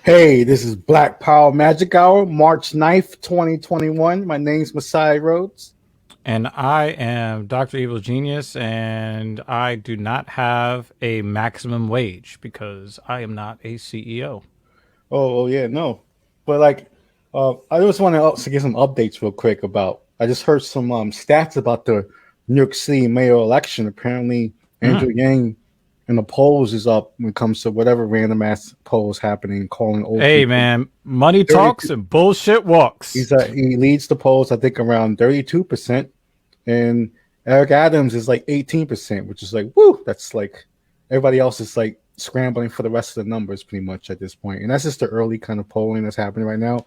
Hey, this is Black Power Magic Hour, March 9th, 2021. My name's Messiah Rhodes. And I am Dr. Evil Genius, and I do not have a maximum wage because I am not a CEO. Oh yeah, no. But I just want to also get some updates real quick about. I just heard some stats about the New York City mayor election. Apparently, Mm. Andrew Yang in the polls is up when it comes to whatever random ass polls happening, calling old Hey, people. man, money 32, talks and bullshit walks. he leads the polls, I think, around 32%. And Eric Adams is like 18%, which is like, woo, that's like everybody else is like scrambling for the rest of the numbers pretty much at this point. And that's just the early kind of polling that's happening right now.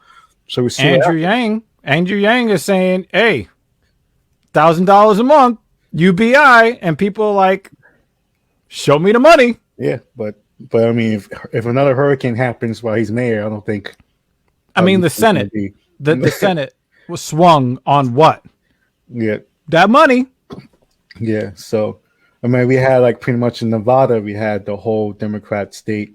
So we see what happens. Andrew Yang is saying, hey, $1,000 a month, UBI, and people are like, show me the money. Yeah, but I mean, if another hurricane happens while he's mayor, I don't think I mean, the it's gonna Senate, be. the Senate was swung on what? Yeah, That money. yeah. So I mean, we had like pretty much in Nevada, we had the whole Democrat state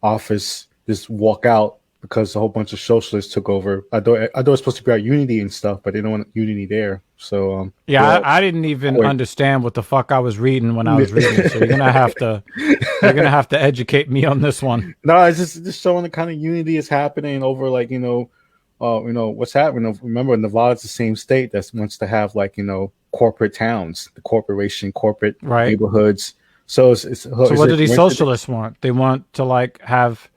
office just walk out because a whole bunch of socialists took over. I thought it was supposed to be about unity and stuff, but they don't want unity there. So Yeah, I didn't even understand what the fuck I was reading when I was reading it. So you're gonna have to educate me on this one. No, it's just showing the kind of unity is happening over like what's happening. Remember, Nevada's the same state that wants to have like corporate towns, the corporate Right. neighborhoods. So So what do these socialists want? They want to like have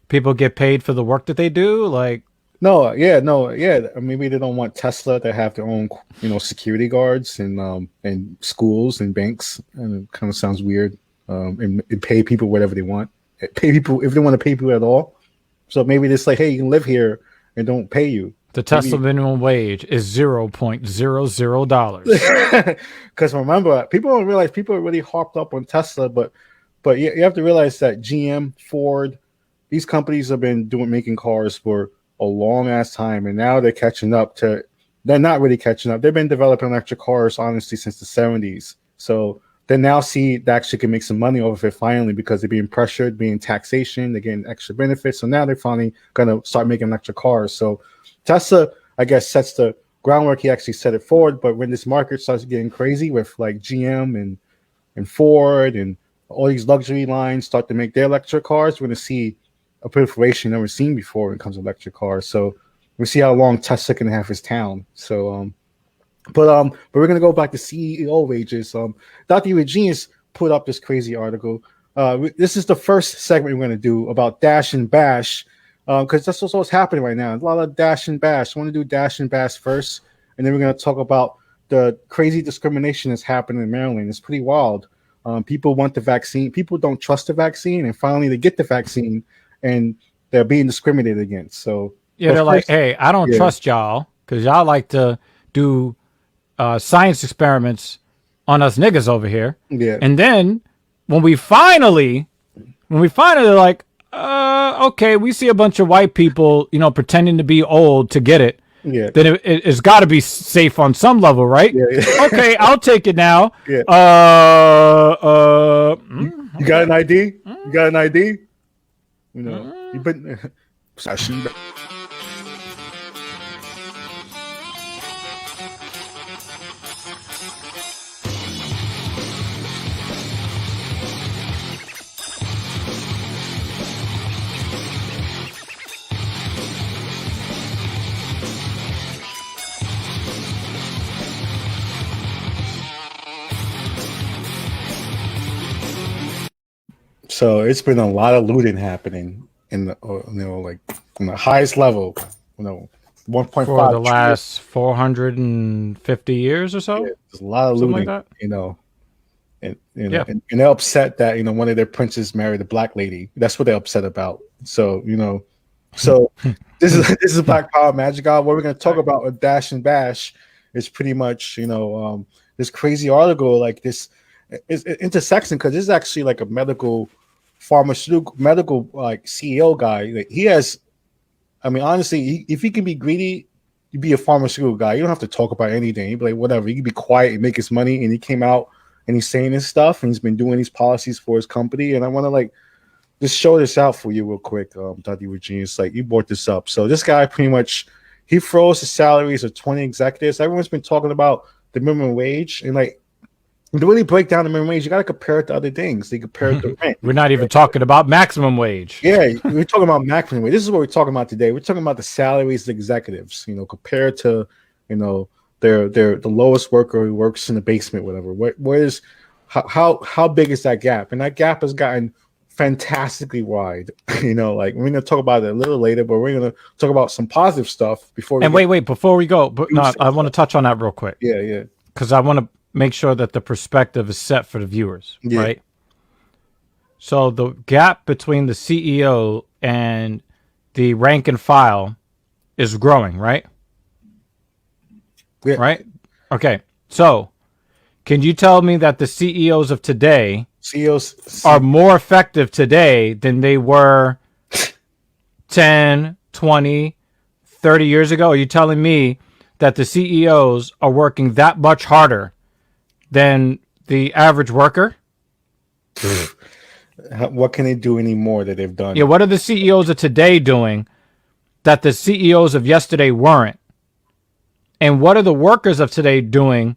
people get paid for the work that they do. Like, No, yeah. Maybe they don't want Tesla to have their own, security guards and schools and banks. And it kind of sounds weird. And pay people whatever they want. Pay people if they want to pay people at all. So maybe it's like, hey, you can live here and don't pay you. the Tesla minimum wage is $0.00. Because remember, people don't realize people are really harped up on Tesla, but you have to realize that GM, Ford, these companies have been making cars for a long ass time, and now they're catching up to. They're not really catching up. They've been developing electric cars honestly since the 70s. So they now see they actually can make some money off of it finally because they're being pressured, being taxation, they're getting extra benefits. So now they're finally gonna start making electric cars. So Tesla, I guess, sets the groundwork. He actually set it forward. But when this market starts getting crazy with like GM and Ford and all these luxury lines start to make their electric cars, we're going to see a proliferation never seen before when it comes to electric cars. So we see how long Tesla can have his town. So, but we're going to go back to CEO wages. Dr. Eugenius put up this crazy article. This is the first segment we're going to do about Dash and Bash. Because that's what's happening right now. A lot of dash and bash. I want to do dash and bash first, and then we're going to talk about the crazy discrimination that's happening in Maryland. It's pretty wild. People want the vaccine. People don't trust the vaccine, and finally they get the vaccine, and they're being discriminated against. So Yeah, they're like, hey, I don't trust y'all because y'all like to do science experiments on us niggas over here. Yeah. And then when we finally like, okay, we see a bunch of white people, pretending to be old to get it. Yeah. Then it's got to be safe on some level, right? Yeah. Okay, I'll take it now. Yeah. You got an ID? You got an ID? You've been. So it's been a lot of looting happening in the like on the highest level, 1.5 for the last 450 years or so. Yeah, there's a lot of looting, like and they're upset that one of their princes married a black lady. That's what they're upset about. So this is Black Power Magic Hour. What we're going to talk about with Dash and Bash is pretty much this crazy article like this is intersection because this is actually like a pharmaceutical like CEO guy. Like, he has, I mean, honestly, if he can be greedy, you'd be a pharmaceutical guy. You don't have to talk about anything. You'd be like, whatever. You can be quiet and make his money. And he came out and he's saying his stuff and he's been doing these policies for his company. And I want to just show this out for you real quick, Dr. Eugene. It's like you brought this up. So this guy pretty much he froze the salaries of 20 executives. Everyone's been talking about the minimum wage, and like to really break down the minimum wage, you got to compare it to other things. They compare it to rent. We're not even talking about maximum wage. Yeah, we're talking about maximum wage. This is what we're talking about today. We're talking about the salaries of executives. Compared to they're the lowest worker who works in the basement, whatever. Where is how big is that gap? And that gap has gotten fantastically wide. Like we're gonna talk about it a little later, but we're gonna talk about some positive stuff before. Wait, before we go, but no, I want to touch on that real quick. Yeah, because I want to make sure that the perspective is set for the viewers, right? So the gap between the CEO and the rank and file is growing, right? Yeah. Right? Okay. So can you tell me that the CEOs of today are more effective today than they were 10, 20, 30 years ago? Are you telling me that the CEOs are working that much harder than the average worker? What can they do anymore that they've done? Yeah, what are the CEOs of today doing that the CEOs of yesterday weren't? And what are the workers of today doing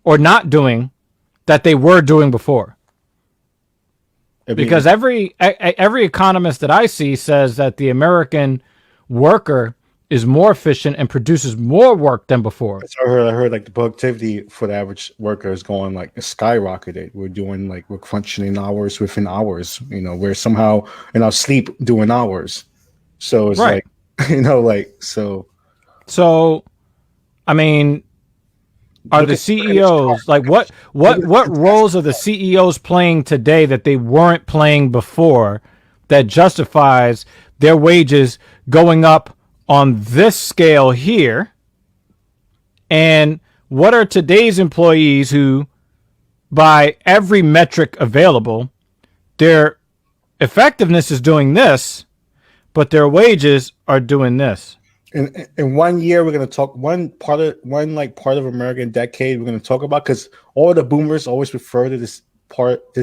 or not doing that they were doing before? Because every economist that I see says that the American worker is more efficient and produces more work than before. I heard like the productivity for the average worker is going like skyrocketed. We're functioning hours within hours. We're somehow in our sleep doing hours. So it's right. So. So, I mean, are the CEOs like what roles are the CEOs playing today that they weren't playing before that justifies their wages going up on this scale here? And what are today's employees who, by every metric available, their effectiveness is doing this, but their wages are doing this? In 1 year, we're going to talk one part of American decade we're going to talk about, because all the boomers always refer to this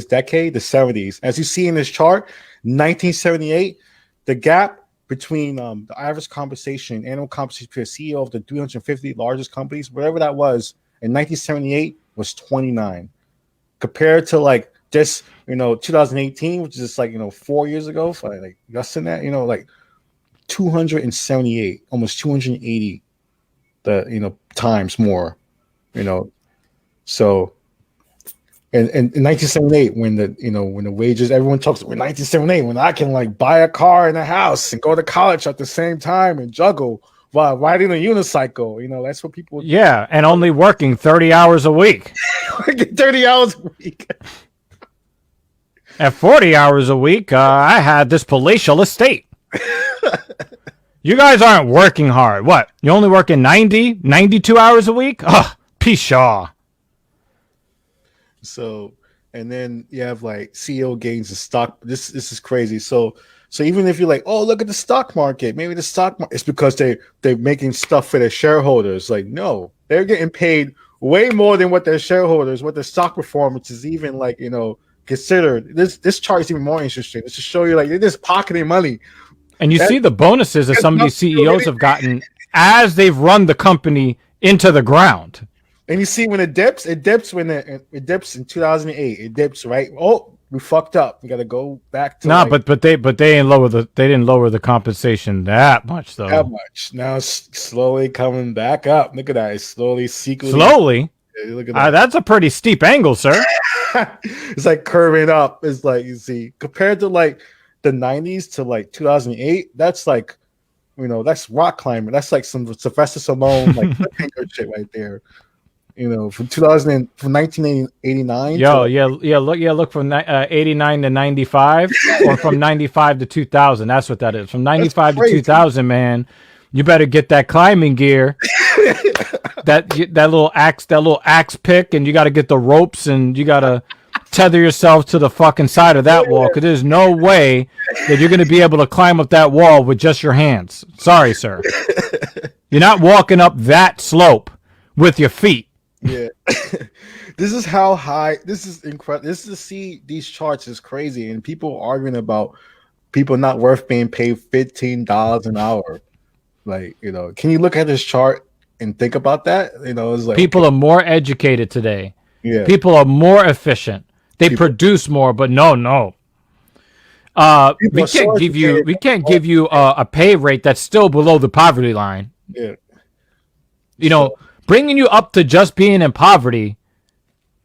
decade, the 70s. As you see in this chart, 1978, the gap between the average compensation, annual compensation for a CEO of the 350 largest companies, whatever that was, in 1978 was 29. Compared to like just 2018, which is just like 4 years ago, like less than that, like 278, almost 280 times more, so and in 1978 when the wages, everyone talks about 1978 when I can like buy a car and a house and go to college at the same time and juggle while riding a unicycle, that's what people and only working 30 hours a week. 30 hours a week. At 40 hours a week, I had this palatial estate. You guys aren't working hard. What? You only working 90, 92 hours a week? Ugh, pshaw. So, and then you have like CEO gains and stock. This is crazy. So even if you're like, oh, look at the stock market, maybe the stock market, it's because they're making stuff for their shareholders. Like, no, they're getting paid way more than what their shareholders, what their stock performance is even like, considered. This chart is even more interesting. It's to show you like they're just pocketing money. And you see the bonuses that some of these CEOs have gotten as they've run the company into the ground. And you see when it dips in 2008. It dips, right? Oh, we fucked up. We got to go back to but they didn't lower the compensation that much though. That much. Now it's slowly coming back up. Look at that. It's slowly. Yeah, look at that. That's a pretty steep angle, sir. It's like curving up. It's like, you see, compared to like the 90s to like 2008, that's like, that's rock climbing. That's like some Sylvester Stallone like shit right there. From 1989. Look from 89 to 95, or from 95 to 2000. That's what that is. From 95 to 2000, man. You better get that climbing gear. that little axe pick, and you got to get the ropes, and you got to tether yourself to the fucking side of that wall, because there's no way that you're going to be able to climb up that wall with just your hands. Sorry, sir. You're not walking up that slope with your feet. Yeah. This is how high. This is incredible. This is to see these charts is crazy, and people arguing about people not worth being paid $15 an hour. Like, can you look at this chart and think about that? It's like people are more educated today. Yeah, people are more efficient. They produce more, but no. We can't give you a pay rate that's still below the poverty line. Yeah, bringing you up to just being in poverty.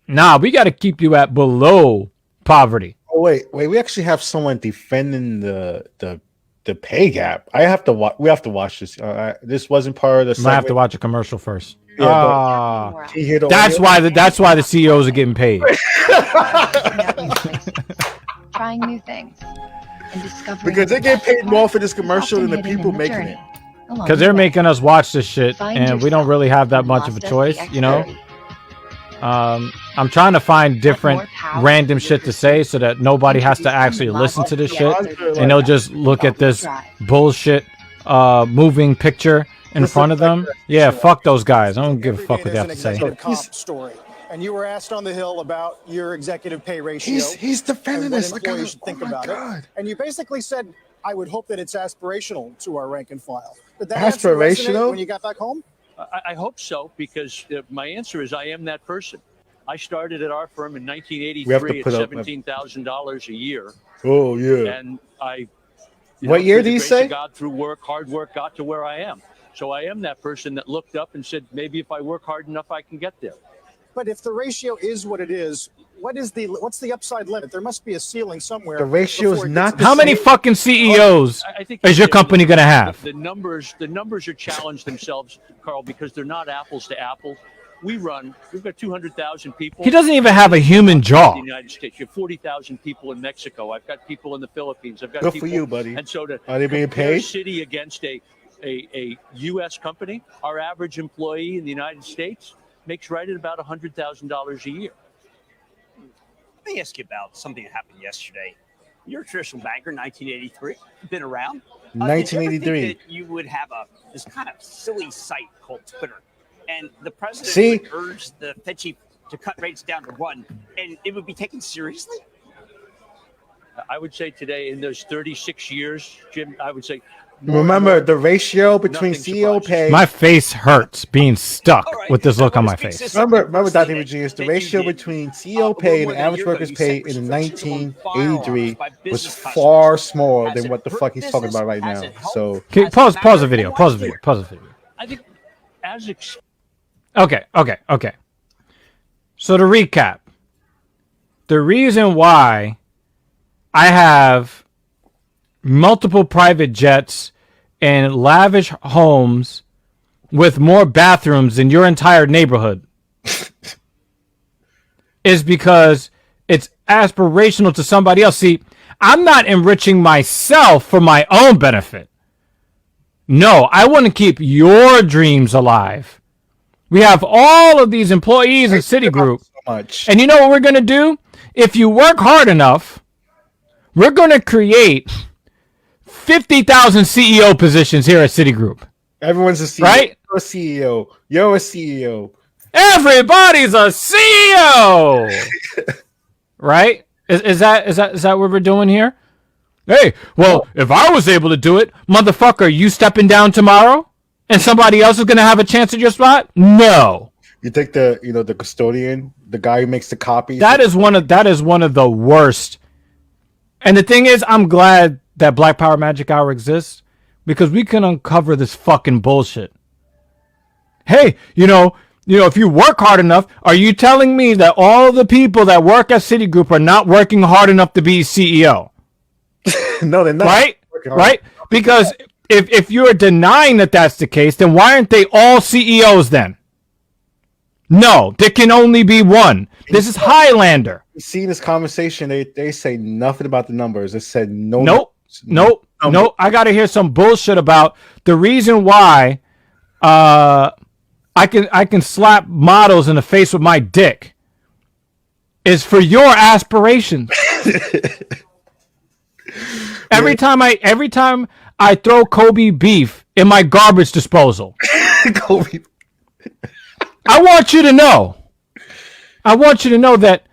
Nah, we got to keep you at below poverty. Oh wait, we actually have someone defending the pay gap. We have to watch this. This wasn't part of the segment. I have to watch a commercial first. Yeah, that's why the CEOs are getting paid. Trying new things and discovering because they get paid more for this commercial than the people making it. Because they're making us watch this shit, and we don't really have that much of a choice, I'm trying to find different random shit to say so that nobody has to actually listen to this shit, and they'll just look at this bullshit moving picture in front of them. Yeah, fuck those guys. I don't give a fuck what they have to say. Story. And you were asked on the Hill about your executive pay ratio. He's defending this. Employees should think about it. And you basically said, I would hope that it's aspirational to our rank and file. Did that aspirational when you got back home? I hope so, because my answer is I am that person. I started at our firm in 1983 at $17,000 a year. Oh, yeah. And what year do you say? God, through hard work, got to where I am. So I am that person that looked up and said, maybe if I work hard enough, I can get there. But if the ratio is what it is, what's the upside limit? There must be a ceiling somewhere. The ratio is not. How many fucking CEOs is your company going to have? The numbers are challenged themselves, Carl, because they're not apples to apples. We've got 200,000 people. He doesn't even have a human jaw. In the United States, you have 40,000 people in Mexico. I've got people in the Philippines. I've got Good people. for you, buddy. And so are they being paid? City against a U.S. company, our average employee in the United States makes right at about $100,000 a year. Let me ask you about something that happened yesterday. You're a traditional banker, 1983. Been around. 1983. Did you ever think that you would have this kind of silly site called Twitter, and the president would urge the Fed chief to cut rates down to 1, and it would be taken seriously? I would say today, in those 36 years, Jim, I would say. Remember the ratio between CEO pay. My face hurts being stuck with this look on my face. Remember Dr. Virginius, the ratio between CEO pay and average workers' pay in 1983 was far smaller than what the fuck he's talking about right now. So, okay, pause the video. Pause the video. I think Okay. So to recap, the reason why I have multiple private jets and lavish homes with more bathrooms than your entire neighborhood is because it's aspirational to somebody else. See, I'm not enriching myself for my own benefit. No, I want to keep your dreams alive. We have all of these employees in Citigroup. And you know what we're going to do? If you work hard enough, we're going to create 50,000 CEO positions here at Citigroup. Everyone's a CEO. Right? You're a CEO. You're a CEO. Everybody's a CEO. Right? Is that what we're doing here? Hey, well, if I was able to do it, motherfucker, you stepping down tomorrow and somebody else is going to have a chance at your spot? No. You think the custodian, the guy who makes the copies? That is one of the worst. And the thing is, I'm glad that Black Power Magic Hour exists because we can uncover this fucking bullshit. Hey, if you work hard enough, are you telling me that all the people that work at Citigroup are not working hard enough to be CEO? No, they're not. Right? Because if you're denying that that's the case, then why aren't they all CEOs then? No, there can only be one. This is Highlander. You see this conversation, they say nothing about the numbers. They said no. Nope. I got to hear some bullshit about the reason why I can slap models in the face with my dick is for your aspirations. Every time I throw Kobe beef in my garbage disposal. Kobe. I want you to know I want you to know that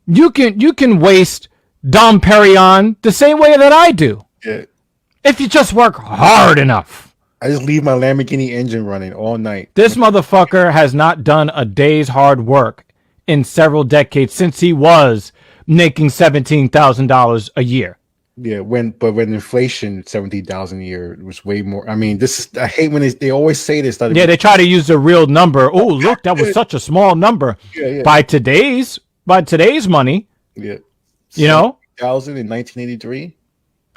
you can waste Dom Perignon the same way that I do. Yeah. If you just work hard enough. I just leave my Lamborghini engine running all night. This motherfucker has not done a day's hard work in several decades since he was making $17,000 a year. Yeah, when inflation 17,000 a year was way more. I mean, I hate when they always say this. Yeah, they try to use the real number. Oh, look, that was such a small number. Yeah. By today's money. Yeah. You know? 1,000 in 1983.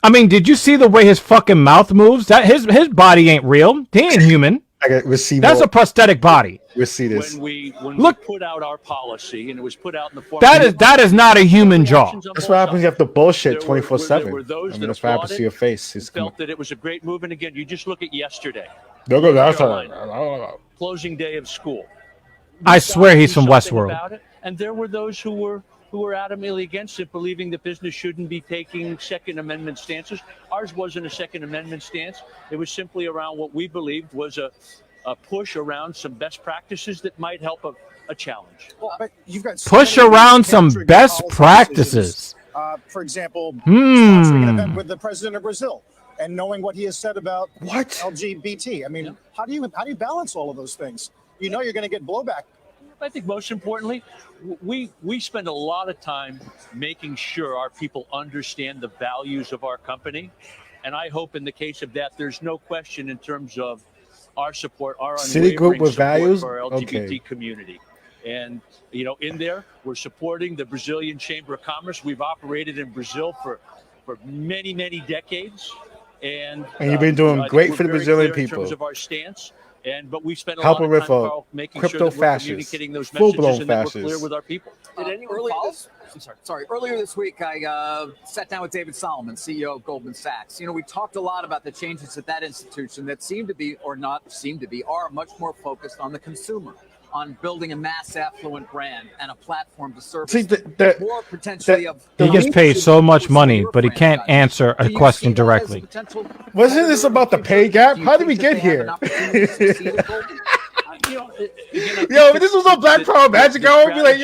I mean, did you see the way his fucking mouth moves? That his body ain't real. He ain't human. That's a prosthetic body. We'll see this. When we put out our policy, and it was put out in the form that is not a human jaw. That's what happens. You have to bullshit 24/7. I mean, that's what happens to your face. It's felt that it was a great move, and again, you just look at yesterday. Closing day of school. I swear he's from Westworld. And there were those who were adamantly against it, believing that business shouldn't be taking Second Amendment stances. Ours wasn't a Second Amendment stance. It was simply around what we believed was a push around some best practices that might help a challenge. Well, but you've got push around some best practices. For example, sponsoring an event with the president of Brazil and knowing what he has said about LGBT. I mean, how do you balance all of those things? You know you're going to get blowback. I think most importantly, we spend a lot of time making sure our people understand the values of our company. And I hope in the case of that, there's no question in terms of our support, our unwavering support values for our LGBT community. And, you know, in there, we're supporting the Brazilian Chamber of Commerce. We've operated in Brazil for many, many decades. And you've been doing great for the Brazilian people. In terms of our stance. But we spent a lot of time making sure that we're communicating those messages and that we're clear with our people. Did anyone earlier this week, I sat down with David Solomon, CEO of Goldman Sachs. You know, we talked a lot about the changes at that institution that are much more focused on the consumer, on building a mass affluent brand and a platform to serve more potentially he gets paid so much money, but he can't answer a question directly. Wasn't this about the pay gap? How did we get here? Yo, if this was on Black Power Magic, I would be like,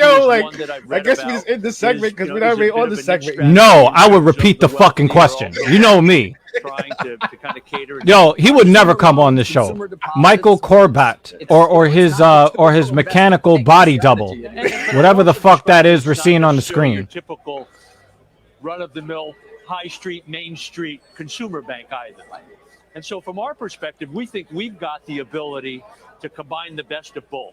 I guess we just end this segment because we're not really on the segment. No, I would repeat the fucking question. You know me. Trying to kind of cater. Yo, he would never come on the show. Michael Corbat or his mechanical body double, whatever the fuck that is we're seeing on the screen. Typical run-of-the-mill high street, main street consumer bank either. And so from our perspective, we think we've got the ability to combine the best of both,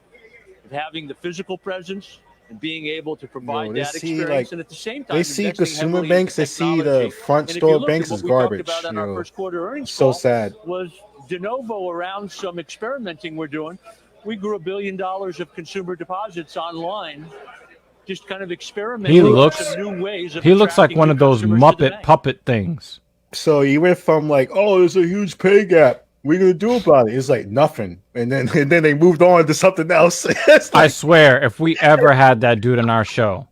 of having the physical presence and being able to provide that experience, and at the same time, they see consumer banks, they see the front store banks as garbage. About our first quarter earnings so sad. Was de novo around some experimenting we're doing. We grew $1 billion of consumer deposits online, just kind of experimenting with some new ways of. He looks like one of those Muppet puppet things. So you went from like, oh, there's a huge pay gap. We're gonna do about it. It's like nothing, and then they moved on to something else. I swear, if we ever had that dude on our show,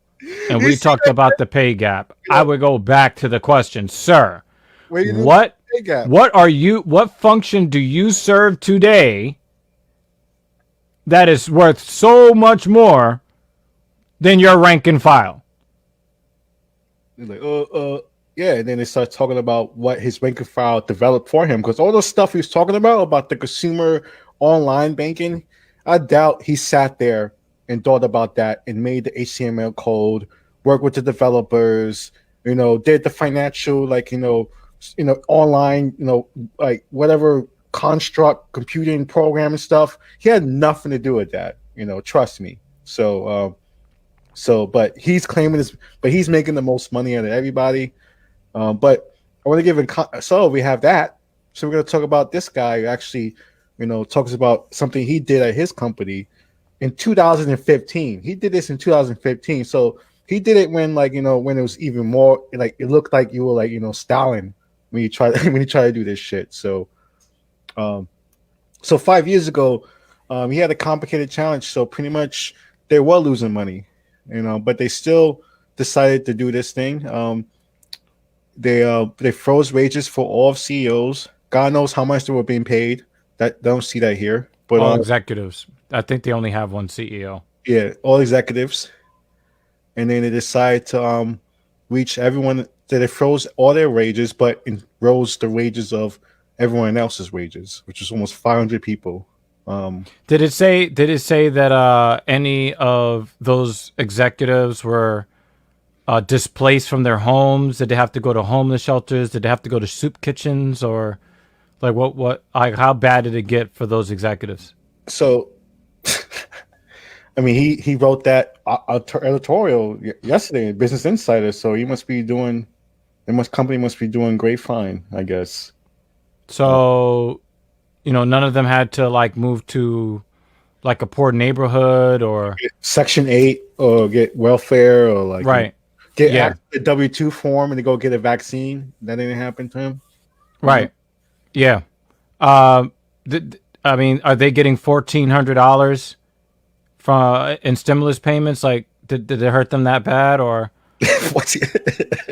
and we talked about the pay gap, I would go back to the question, sir. What function do you serve today that is worth so much more than your rank and file? He's like, yeah, and then they start talking about what his rank and file developed for him, because all the stuff he was talking about the consumer online banking, I doubt he sat there and thought about that and made the HTML code, worked with the developers, did the financial, online, like whatever construct, computing program and stuff. He had nothing to do with that, trust me. But he's claiming this, but he's making the most money out of everybody. But I want to give him, so we have that. So we're going to talk about this guy who actually, talks about something he did at his company in 2015. He did this in 2015. So he did it when, when it was even more, it looked like you were Stalin when you try to do this shit. So 5 years ago, he had a complicated challenge. So pretty much they were losing money, but they still decided to do this thing. They froze wages for all CEOs. God knows how much they were being paid. That don't see that here. But all executives. I think they only have one CEO. Yeah, all executives, and then they decide to reach everyone. That they froze all their wages, but rose the wages of everyone else's wages, which is almost 500 people. Did it say that any of those executives were displaced from their homes? Did they have to go to homeless shelters? Did they have to go to soup kitchens? Or like what like how bad did it get for those executives? So I mean, he wrote that editorial yesterday in Business Insider, so he must be doing company must be doing great fine, I guess. So none of them had to like move to like a poor neighborhood or Section 8 or get welfare or like right. Get the W-2 form and to go get a vaccine. That didn't happen to him. Right. Yeah. I mean, are they getting $1,400 from in stimulus payments? Like, did it hurt them that bad, or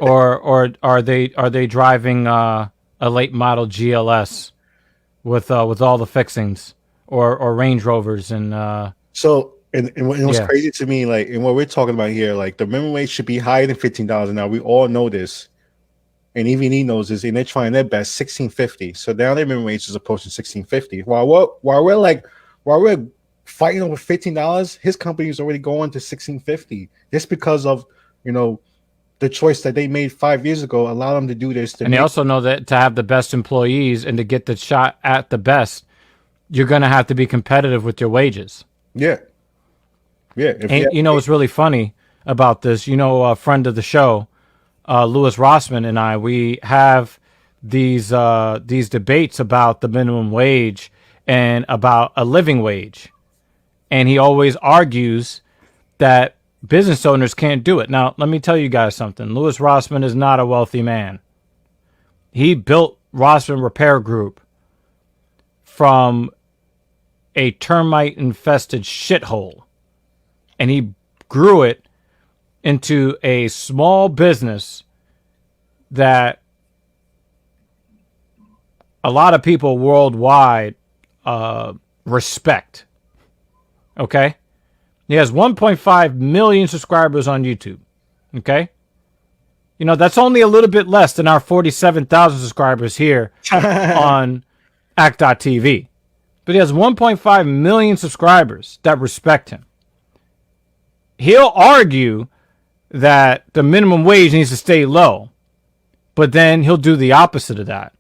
or are they driving a late model GLS with all the fixings, or Range Rovers and so. And it was crazy to me, like, and what we're talking about here, like, the minimum wage should be higher than $15 an hour. We all know this, and even he knows this, and they're trying their best, $16.50. So now their minimum wage is approaching $16.50. While we're fighting over $15, his company is already going to $16.50. Just because of the choice that they made 5 years ago allowed them to do this. And they also know that to have the best employees and to get the shot at the best, you're going to have to be competitive with your wages. Yeah. Yeah, and what's really funny about this? A friend of the show, Louis Rossman, and I, we have these debates about the minimum wage and about a living wage, and he always argues that business owners can't do it. Now, let me tell you guys something. Louis Rossman is not a wealthy man. He built Rossman Repair Group from a termite-infested shithole. And he grew it into a small business that a lot of people worldwide respect. Okay? He has 1.5 million subscribers on YouTube. Okay? That's only a little bit less than our 47,000 subscribers here on act.tv. But he has 1.5 million subscribers that respect him. He'll argue that the minimum wage needs to stay low, but then he'll do the opposite of that.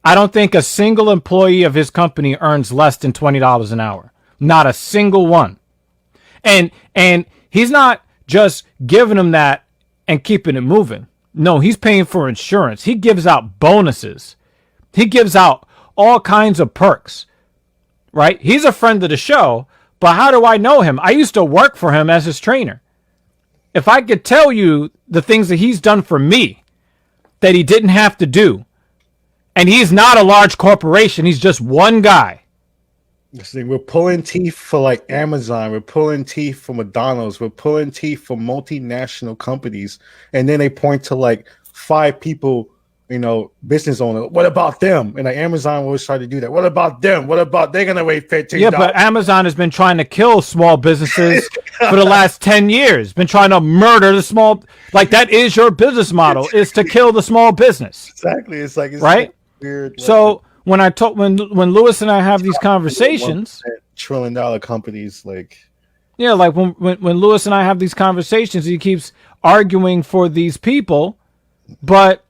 I don't think a single employee of his company earns less than $20 an hour. Not a single one. And he's not just giving them that and keeping it moving. No, he's paying for insurance. He gives out bonuses. He gives out all kinds of perks, right? He's a friend of the show. But how do I know him? I used to work for him as his trainer. If I could tell you the things that he's done for me that he didn't have to do, and he's not a large corporation, he's just one guy. We're pulling teeth for like Amazon. We're pulling teeth for McDonald's. We're pulling teeth for multinational companies. And then they point to like 5 people, business owner. What about them? And like Amazon always try to do that. What about them? What about they're gonna wait $15? Yeah, but Amazon has been trying to kill small businesses for the last 10 years. Been trying to murder the small. Like that is your business model, is to kill the small business. Exactly. It's right. Like weird. So when Lewis and I have these conversations, $1 trillion companies, like like when Lewis and I have these conversations, he keeps arguing for these people. But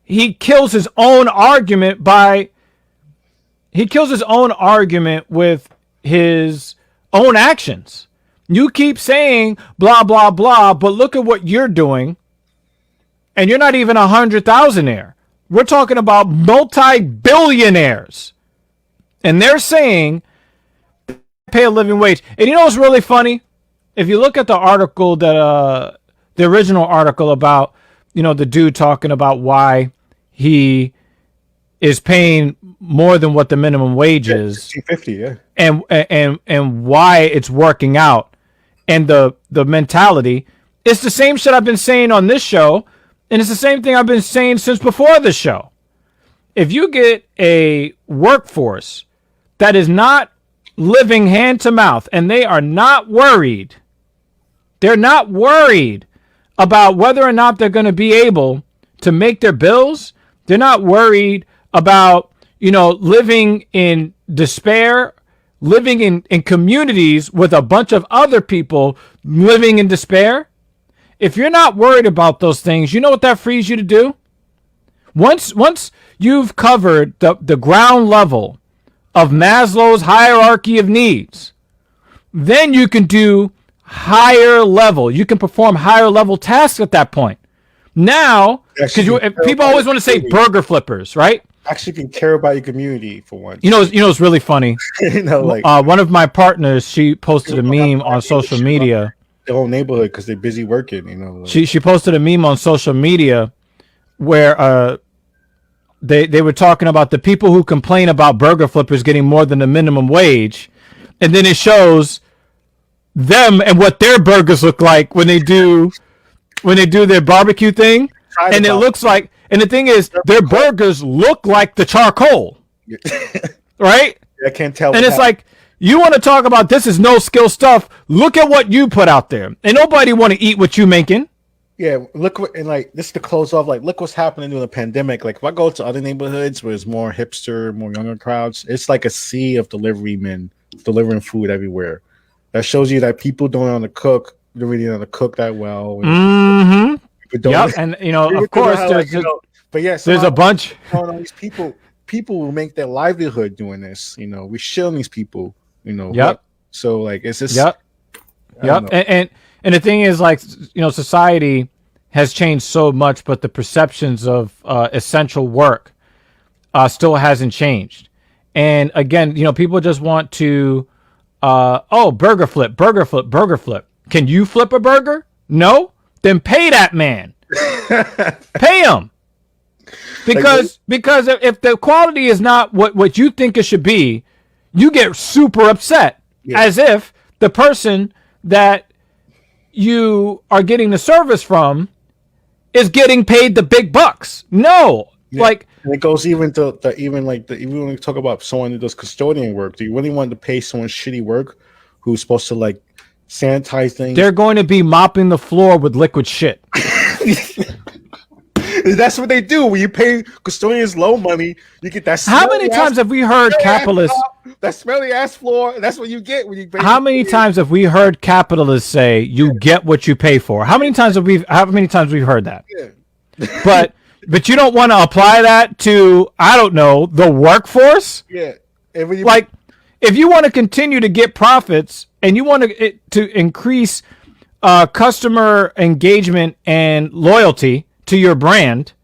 he kills his own argument with his own actions. You keep saying blah blah blah, but look at what you're doing, and you're not even 100,000-aire. We're talking about multi-billionaires, and they're saying pay a living wage. And what's really funny? If you look at the article the original article about the dude talking about why he is paying more than what the minimum wage is, $50, and why it's working out, and the mentality, it's the same shit I've been saying on this show, and it's the same thing I've been saying since before the show. If you get a workforce that is not living hand to mouth, and they are not worried. They're not worried about whether or not they're going to be able to make their bills. They're not worried about, living in despair, living in communities with a bunch of other people living in despair. If you're not worried about those things, you know what that frees you to do? Once you've covered the ground level of Maslow's hierarchy of needs, then you can do higher level. You can perform higher level tasks at that point. Now, because people always want to say burger flippers, right? Actually can care about your community for once. It's really funny. One of my partners, she posted a meme on social media. Their whole neighborhood because they're busy working. She posted a meme on social media where they were talking about the people who complain about burger flippers getting more than the minimum wage, and then it shows them and what their burgers look like when they do their barbecue thing, and it looks like, and the thing is, their burgers look like the charcoal, right? I can't tell. And it's like, you want to talk about this is no skill stuff? Look at what you put out there, and nobody want to eat what you making. Yeah, look what, and like this to close off, like look what's happening during the pandemic. Like if I go to other neighborhoods where there's more hipster, more younger crowds, it's like a sea of delivery men delivering food everywhere. That shows you that people don't know how to cook. They really know how to cook that well. And and of course, there's a bunch. These people will make their livelihood doing this. We're shilling these people. So like it's just. And the thing is, like, society has changed so much, but the perceptions of essential work still hasn't changed. And again, people just want to, burger flip. Can you flip a burger? No? Then pay that man. Pay him. Because if the quality is not what you think it should be, you get super upset, as if the person that you are getting the service from is getting paid the big bucks. No, and it goes even to even when we talk about someone who does custodian work. Do you really want to pay someone shitty work who's supposed to like sanitize things? They're going to be mopping the floor with liquid shit. That's what they do. When you pay custodians low money, you get that. How many times have we heard capitalists? That smelly ass floor. That's what you get when you pay. How many times have we heard capitalists say you get what you pay for? How many times have we've heard that? Yeah. But you don't want to apply that to, I don't know, the workforce? Yeah. If you want to continue to get profits and you want to increase customer engagement and loyalty to your brand,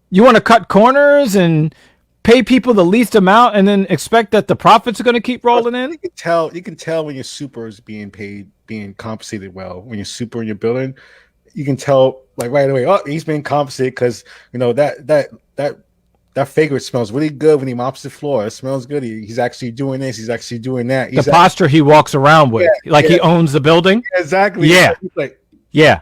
you want to cut corners and pay people the least amount and then expect that the profits are going to keep rolling in? You can tell when your super is being compensated well. When you're super in your building, you can tell like right away, oh, he's being compensated because that fragrance smells really good when he mops the floor. It smells good. He's actually doing this. He's actually doing that. The posture he walks around with, he owns the building. Exactly. Yeah.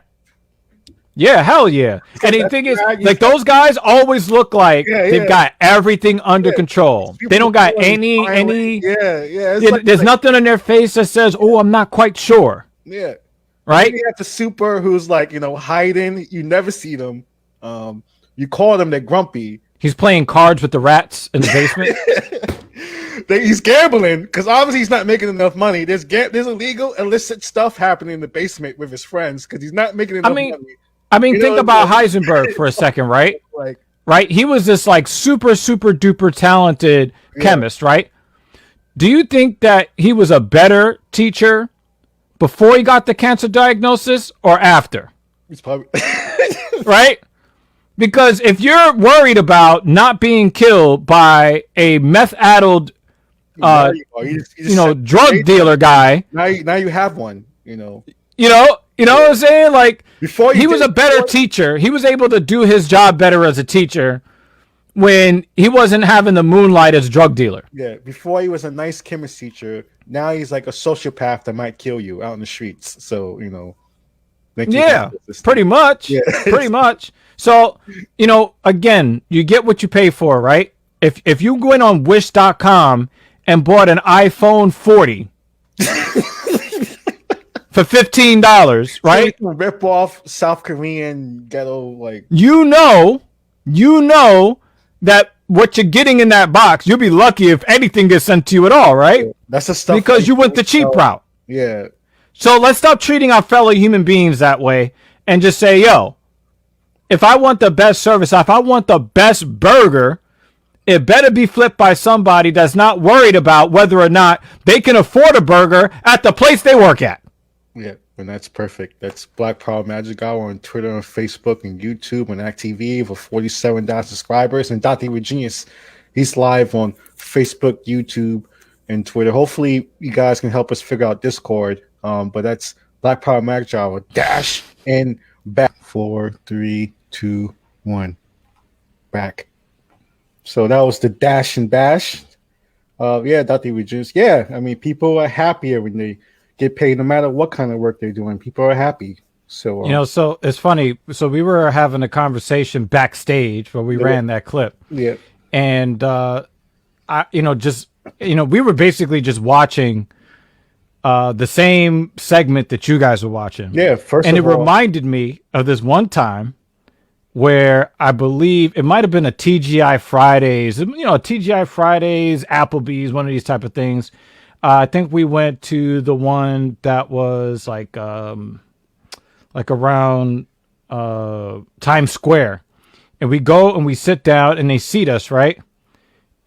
Yeah, hell yeah. And the thing is, like, those guys always look like they've got everything under control. They don't got any. There's nothing on their face that says, "Oh, I'm not quite sure." Yeah. Right. You got the super who's like, hiding. You never see them. You call them, they're grumpy. He's playing cards with the rats in the basement. He's gambling because obviously he's not making enough money. There's illegal, illicit stuff happening in the basement with his friends because he's not making enough money. I mean, think about Heisenberg for a second, right? Right? He was this like super, super duper talented chemist, right? Do you think that he was a better teacher before he got the cancer diagnosis or after? He's probably right? Because if you're worried about not being killed by a meth-addled, drug dealer guy, now you have one. You know what I'm saying? Like, before he was a better teacher. He was able to do his job better as a teacher when he wasn't having the moonlight as drug dealer. Yeah, before he was a nice chemist teacher. Now he's like a sociopath that might kill you out in the streets. So pretty much. Yeah. Pretty much. So, again, you get what you pay for, right? If you go in on wish.com and bought an iPhone 40 for $15, right? Rip off South Korean ghetto, like, You know that what you're getting in that box, you'll be lucky if anything gets sent to you at all, right? that's the stuff Because you went the cheap route. Yeah. So let's stop treating our fellow human beings that way and just say, yo, if I want the best service, if I want the best burger, it better be flipped by somebody that's not worried about whether or not they can afford a burger at the place they work at. Yeah, and that's perfect. That's Black Power Magic Hour on Twitter and Facebook and YouTube and act.tv for 47,000 subscribers. And .tv Genius, he's live on Facebook, YouTube, and Twitter. Hopefully, you guys can help us figure out Discord. But that's Black Power Magic Hour. Dash and back. 4, 3, 2, 1. Back. So that was the dash and bash. Yeah, .tv Genius. Yeah, I mean, people are happier when they get paid, no matter what kind of work they're doing. People are happy. So so it's funny. So we were having a conversation backstage where we ran that clip. Yeah. And we were basically just watching the same segment that you guys were watching. Yeah. It reminded me of this one time where I believe it might have been a TGI Fridays, TGI Fridays, Applebee's, one of these type of things. I think we went to the one that was like around Times Square, and we go and we sit down and they seat us, right?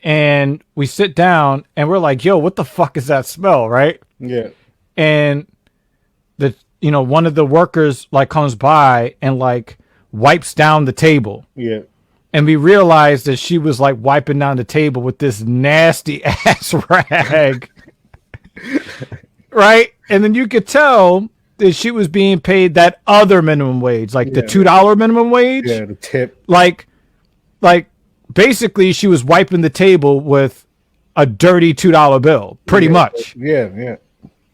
And we sit down and we're like, yo, what the fuck is that smell, right? Yeah. And one of the workers like comes by and like wipes down the table. Yeah. And we realized that she was like wiping down the table with this nasty ass rag. Right? And then you could tell that she was being paid that other minimum wage, like the $2 minimum wage. Yeah, the tip. Like basically she was wiping the table with a dirty $2 bill, pretty much. Yeah.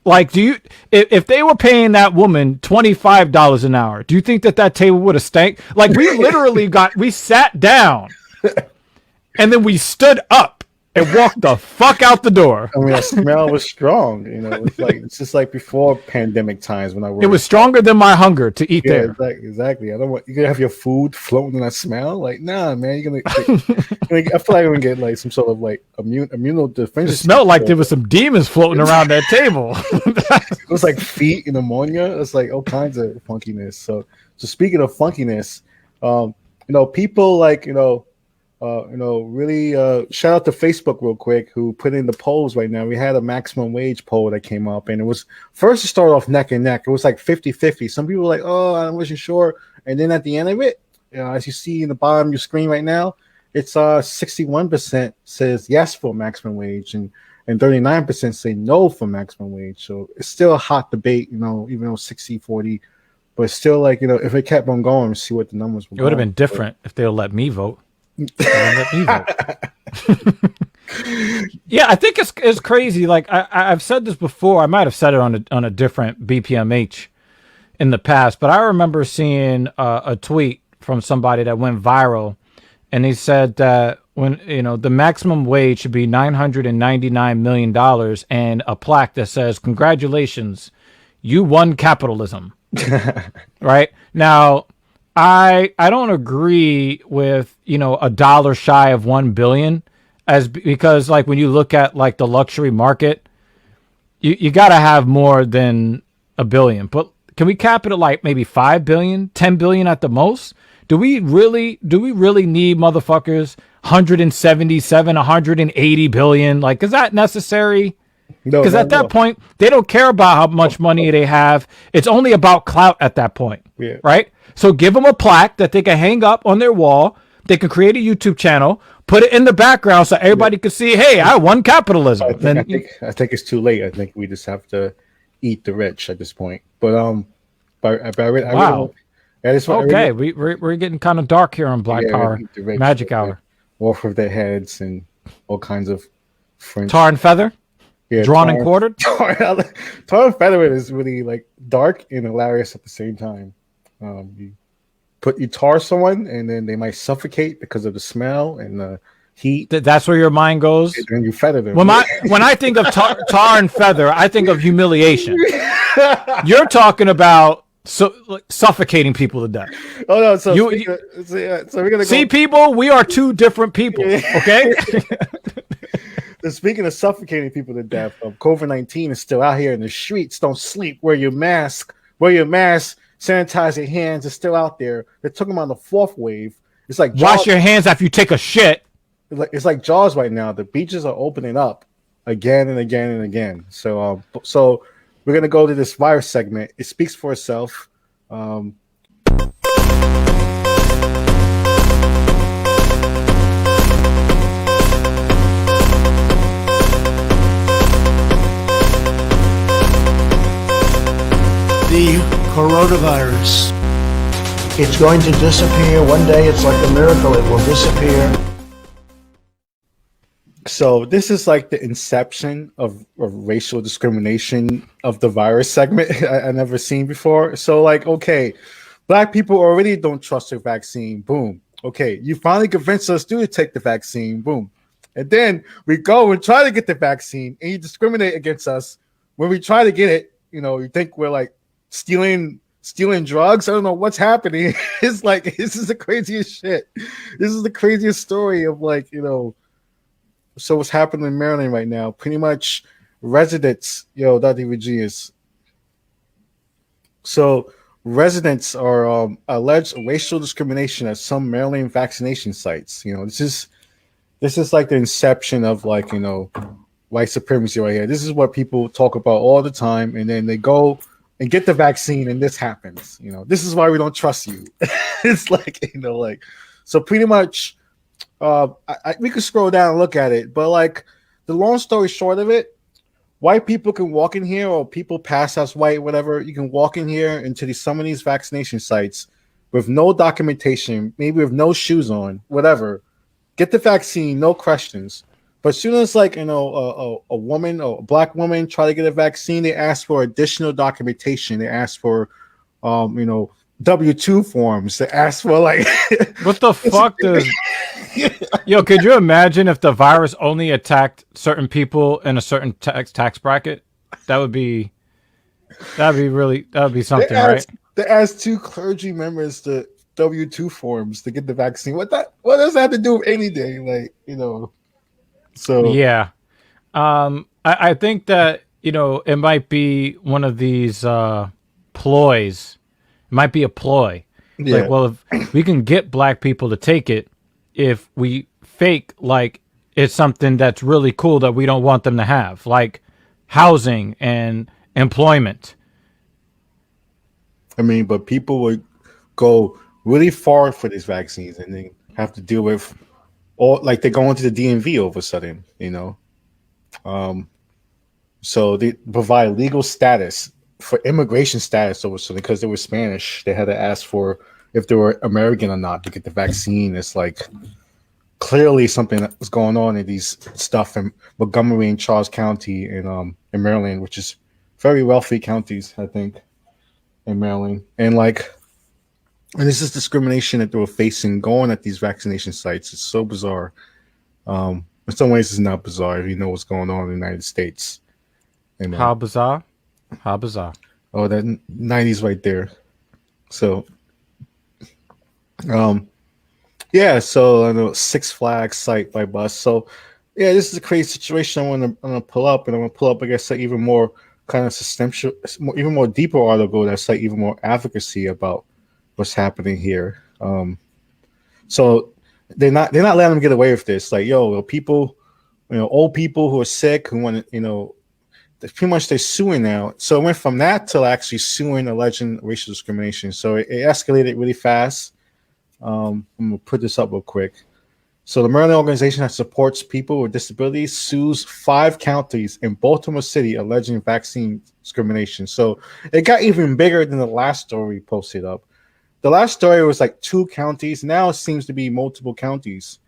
Like, if they were paying that woman $25 an hour, do you think that table would have stank? Like, we literally we sat down and then we stood up and walked the fuck out the door. I mean, the smell was strong. It's just like before pandemic times when I worked. It was stronger than my hunger to eat there. Exactly. I don't want you gonna have your food floating in that smell. Like, nah, man, you're gonna. I feel like I'm gonna get like some sort of like immunodefense. It smelled like there was some demons floating around that table. It was like feet in ammonia. It's like all kinds of funkiness. So speaking of funkiness, people like really shout out to Facebook real quick who put in the polls right now. We had a maximum wage poll that came up, and it was first to start off neck and neck. It was like 50-50. Some people were like, oh, I wasn't sure. And then at the end of it, as you see in the bottom of your screen right now, it's 61% says yes for maximum wage and 39% say no for maximum wage. So it's still a hot debate, even though 60-40, but still like, if it kept on going, see what the numbers were. It would have been different if they'll let me vote. Yeah, I think it's crazy. Like I've said this before. I might have said it on a different BPMH in the past, but I remember seeing a tweet from somebody that went viral, and he said that when the maximum wage should be $999 million and a plaque that says "Congratulations, you won capitalism." Right now. I don't agree with a dollar shy of 1 billion because like when you look at like the luxury market, you got to have more than a billion. But can we cap it at like maybe 5 billion, 10 billion at the most? Do we really need motherfuckers 177, 180 billion? Like, is that necessary? Because at that point, they don't care about how much money they have. It's only about clout at that point, right? So give them a plaque that they can hang up on their wall. They can create a YouTube channel, put it in the background so everybody can see, hey, I won capitalism. I think it's too late. I think we just have to eat the rich at this point. But wow. Okay, we're getting kind of dark here on Black Power Magic Hour. Off of their heads and all kinds of French. Tar and feather? Yeah, drawn and quartered? Tar and feather is really like dark and hilarious at the same time. You tar someone and then they might suffocate because of the smell and heat. That's where your mind goes. And you feather them. When I think of tar and feather, I think of humiliation. You're talking about suffocating people to death. Oh no! So we're gonna see, people. We are two different people. Okay. Speaking of suffocating people to death, COVID-19 is still out here in the streets. Don't sleep. Wear your mask. Sanitize your hands. It's still out there. They're talking about the fourth wave. It's like wash your hands after you take a shit. It's like Jaws right now. The beaches are opening up again and again and again. So we're gonna go to this virus segment. It speaks for itself. The coronavirus. It's going to disappear. One day, it's like a miracle. It will disappear. So this is like the inception of racial discrimination of the virus segment I never seen before. So like, okay, black people already don't trust the vaccine. Boom. Okay, you finally convinced us to take the vaccine. Boom. And then we go and try to get the vaccine and you discriminate against us when we try to get it. You know, you think we're like stealing drugs. I don't know what's happening. It's like, this is the craziest shit. This is the craziest story of like, you know. So what's happening in Maryland right now? Pretty much residents, .tvg is. So residents are alleged racial discrimination at some Maryland vaccination sites. You know, this is like the inception of like, you know, white supremacy right here. This is what people talk about all the time, and then they go and get the vaccine, and this happens. You know, this is why we don't trust you. It's like, you know, like, so pretty much. We could scroll down and look at it, but like the long story short of it, white people can walk in here, or people pass as white, whatever. You can walk in here into some of these vaccination sites with no documentation, maybe with no shoes on, whatever. Get the vaccine, no questions. But as soon as like, you know, a woman or a black woman try to get a vaccine, they ask for additional documentation. They ask for, you know, W-2 forms. They ask for like, what the fuck does? Yo, could you imagine if the virus only attacked certain people in a certain tax bracket? That would be something, right? They asked 2 clergy members to W-2 forms to get the vaccine. What does that have to do with anything? Like, you know, so yeah. I think that, you know, it might be one of these ploys. It might be a ploy. Yeah. Like, well, if we can get black people to take it, if we fake like it's something that's really cool that we don't want them to have, like housing and employment. I mean, but people would go really far for these vaccines and they have to deal with all, like they go into the DMV all of a sudden, you know. So they provide legal status for immigration status all of a sudden because they were Spanish. They had to ask for if they were American or not to get the vaccine. It's like clearly something that was going on in these stuff in Montgomery and Charles County in Maryland, which is very wealthy counties, I think, in Maryland. And this is discrimination that they were facing going at these vaccination sites. It's so bizarre. In some ways, it's not bizarre if you know what's going on in the United States. And, How bizarre? How bizarre. Oh, that 90s right there. So, yeah, so I know Six Flags site by bus. So, yeah, this is a crazy situation I'm gonna pull up, and I'm gonna pull up, I guess, like even more kind of systemic, even more deeper article that's like even more advocacy about what's happening here. So they're not letting them get away with this. Like, yo, people, you know, old people who are sick who want to, you know, pretty much they're suing now. So it went from that to actually suing alleged racial discrimination. So it escalated really fast. I'm gonna put this up real quick. So the Maryland organization that supports people with disabilities sues 5 counties in Baltimore City alleging vaccine discrimination. So it got even bigger than the last story posted up. The last story was like 2 counties. Now it seems to be multiple counties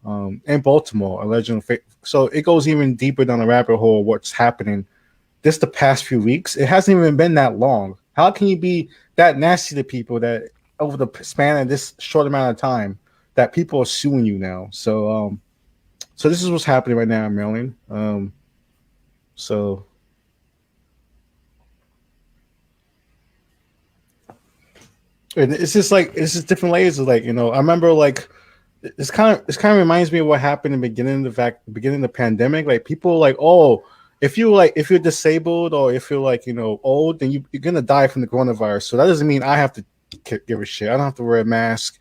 in Baltimore alleging. So it goes even deeper down the rabbit hole of what's happening just the past few weeks. It hasn't even been that long. How can you be that nasty to people that over the span of this short amount of time that people are suing you now? So So this is what's happening right now in Maryland. So and it's just like it's just different layers of like, I remember like this kind of reminds me of what happened in the beginning of the pandemic. Like people like, oh, if you're disabled or if you're like, old, then you're gonna die from the coronavirus. So that doesn't mean I have to give a shit. I don't have to wear a mask.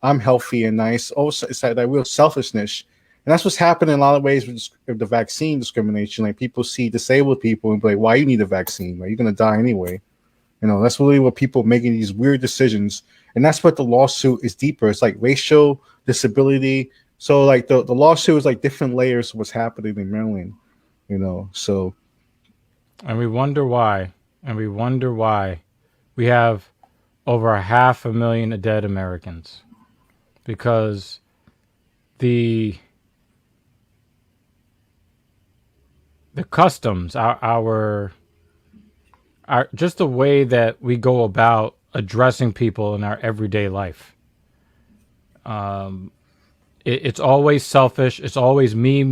I'm healthy and nice. Oh, it's like that real selfishness. And that's what's happening in a lot of ways with the vaccine discrimination. Like people see disabled people and be like, why you need a vaccine? Like you're gonna die anyway. That's really what people making these weird decisions. And that's what the lawsuit is deeper. It's like racial disability. So like the lawsuit is like different layers of what's happening in Maryland, so. And we wonder why. We have over 500,000 dead Americans because the customs, our just the way that we go about addressing people in our everyday life. It's always selfish. It's always me,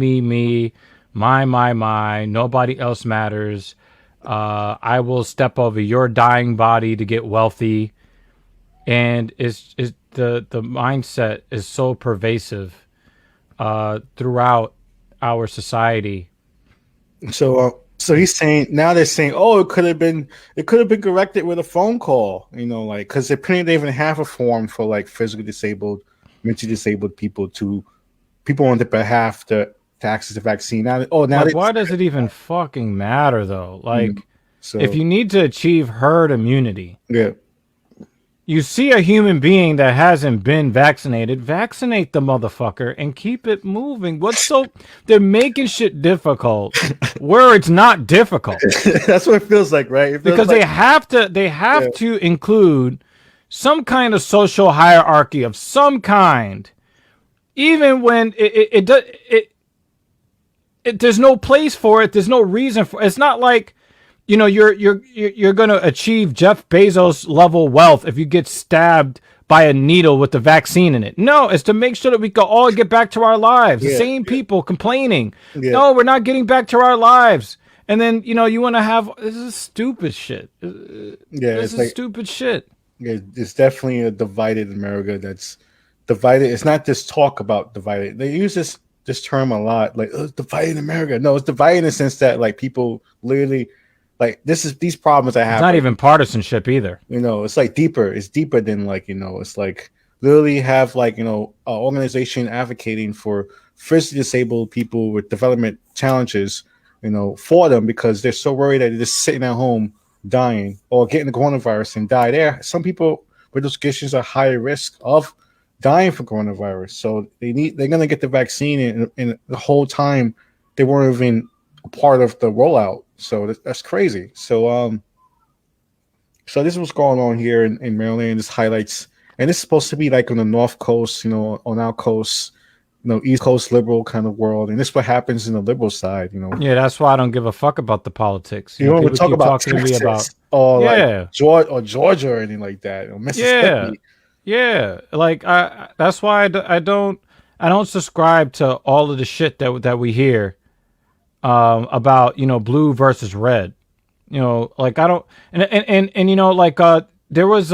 my. Nobody else matters. I will step over your dying body to get wealthy. And it's the mindset is so pervasive throughout our society. So he's saying now they're saying, oh, it could have been corrected with a phone call, like because they're putting even half a form for like physically disabled, mentally disabled people on the behalf to access the vaccine. Why does it even fucking matter though? Like, if you need to achieve herd immunity, you see a human being that hasn't been vaccinated, vaccinate the motherfucker and keep it moving. They're making shit difficult where it's not difficult. That's what it feels like, right? Because they have to include some kind of social hierarchy of some kind, even when there's no place for it. There's no reason for it. It's not like, you're going to achieve Jeff Bezos level wealth if you get stabbed by a needle with the vaccine in it. No, it's to make sure that we can all get back to our lives. The same people complaining. No, we're not getting back to our lives. And then, you want to have, this is stupid shit. This is stupid shit. Yeah, it's definitely a divided America that's divided. It's not just talk about divided. They use this term a lot, like, oh, it's divided America. No, it's divided in the sense that like people literally, like these problems I have. It's not even partisanship either. It's like deeper. It's deeper than like, it's like literally have like, an organization advocating for physically disabled people with development challenges, for them because they're so worried that they're just sitting at home dying or getting the coronavirus and die. Some people with those conditions are higher risk of dying from coronavirus. So they're going to get the vaccine and the whole time they weren't even a part of the rollout. So that's crazy. So so this is what's going on here in Maryland. This highlights, and it's supposed to be like on the North Coast, on our coast, East Coast liberal kind of world. And this is what happens in the liberal side, Yeah, that's why I don't give a fuck about the politics. You don't want to talk about Texas or like Georgia or anything like that. Or Mississippi. Yeah. Like that's why I don't subscribe to all of the shit that we hear about blue versus red. Like I don't and like there was